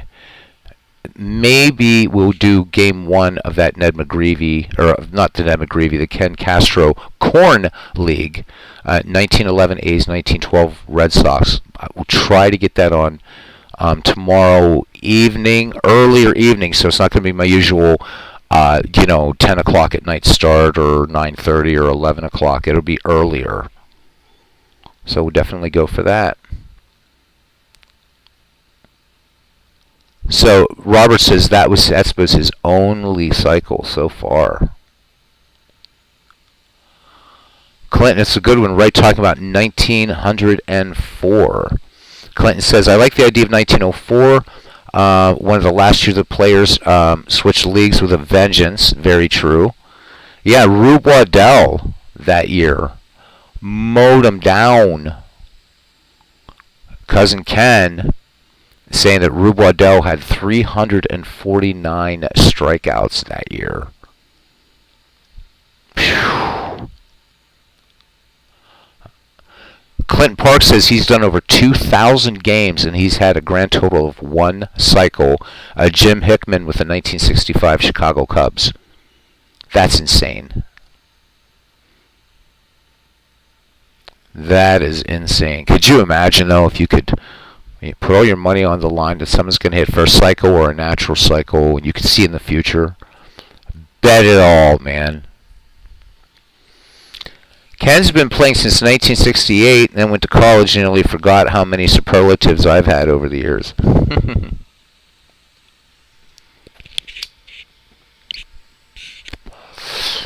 Maybe we'll do game 1 of that Ned McGreevy, or not the Ned McGreevy, the Ken Castro Corn League, 1911 A's, 1912 Red Sox. I will try to get that on tomorrow evening, earlier evening, so it's not going to be my usual 10 o'clock at night start or 9:30 or 11 o'clock. It'll be earlier. So we'll definitely go for that. So Robert says that was his only cycle so far. Clinton, it's a good one, right? Talking about 1904. Clinton says, I like the idea of 1904. One of the last years the players switched leagues with a vengeance. Very true. Yeah, Rube Waddell that year mowed him down. Cousin Ken saying that Rube Waddell had 349 strikeouts that year. Phew. Clinton Park says he's done over 2,000 games and he's had a grand total of 1 cycle. Jim Hickman with the 1965 Chicago Cubs. That's insane. That is insane. Could you imagine, though, if you could put all your money on the line that someone's going to hit first cycle or a natural cycle and you could see in the future? Bet it all, man. Ken's been playing since 1968 and then went to college and nearly forgot how many superlatives I've had over the years.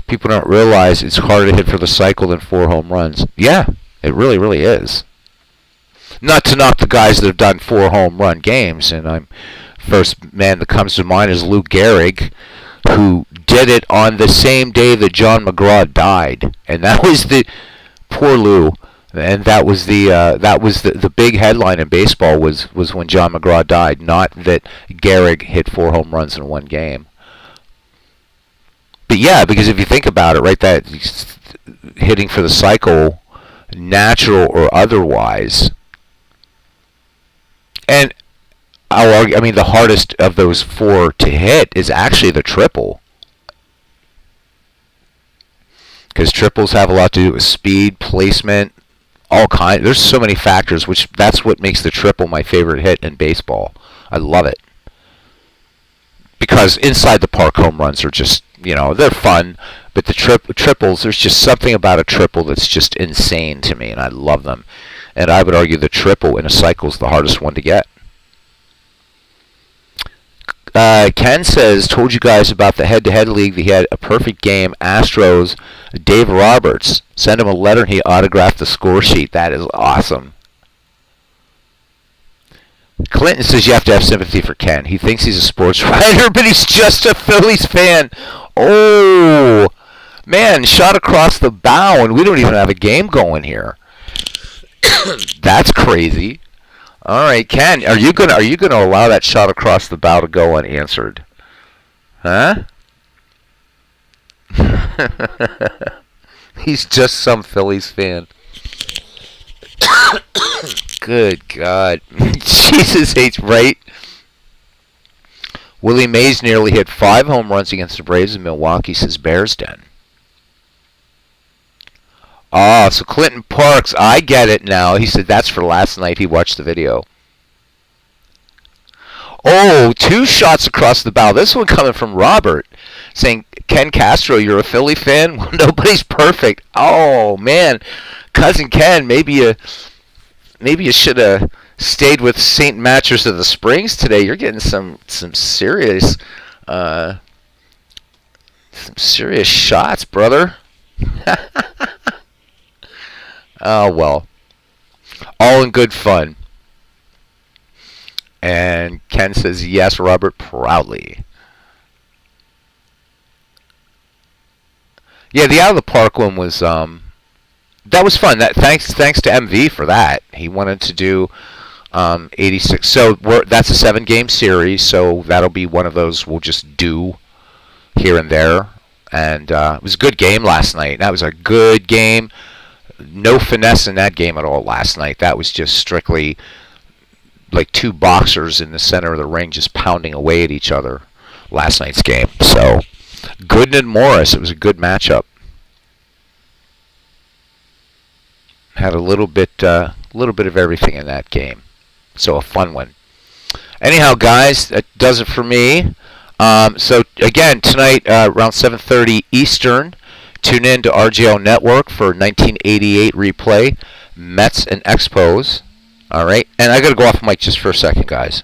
People don't realize it's harder to hit for the cycle than 4 home runs. Yeah, it really, really is. Not to knock the guys that have done 4 home run games, and first man that comes to mind is Lou Gehrig, who did it on the same day that John McGraw died, and that was the poor Lou, and that was the big headline in baseball was when John McGraw died, not that Gehrig hit 4 home runs in 1 game. But yeah, because if you think about it, right, that hitting for the cycle, natural or otherwise, and I'll argue, I mean, the hardest of those 4 to hit is actually the triple. Because triples have a lot to do with speed, placement, all kinds. There's so many factors, which that's what makes the triple my favorite hit in baseball. I love it. Because inside the park home runs are just, they're fun. But the triples, there's just something about a triple that's just insane to me, and I love them. And I would argue the triple in a cycle is the hardest one to get. Ken says, told you guys about the head-to-head league. He had a perfect game. Astros, Dave Roberts. Sent him a letter and he autographed the score sheet. That is awesome. Clinton says you have to have sympathy for Ken. He thinks he's a sports writer, but he's just a Phillies fan. Oh, man, shot across the bow, and we don't even have a game going here. That's crazy. All right, Ken, are you gonna allow that shot across the bow to go unanswered? Huh? He's just some Phillies fan. Good God. Jesus H. Right. Willie Mays nearly hit 5 home runs against the Braves in Milwaukee, says Bears Den. Oh, so Clinton Parks, I get it now. He said that's for last night. He watched the video. Oh, 2 shots across the bow. This one coming from Robert, saying, Ken Castro, you're a Philly fan? Well, nobody's perfect. Oh, man. Cousin Ken, maybe you should have stayed with St. Mattress of the Springs today. You're getting some serious shots, brother. Oh, well. All in good fun. And Ken says, yes, Robert, proudly. Yeah, the out of the park one was that was fun. That thanks to MV for that. He wanted to do 86. So that's a 7-game series, so that'll be one of those we'll just do here and there. And it was a good game last night. That was a good game. No finesse in that game at all last night. That was just strictly like two boxers in the center of the ring just pounding away at each other last night's game. So, Gooden and Morris, it was a good matchup. Had a little bit of everything in that game. So a fun one. Anyhow, guys, that does it for me. So again, tonight around 7:30 Eastern, tune in to RJO Network for 1988 replay, Mets and Expos. All right, and I got to go off mic just for a second, guys.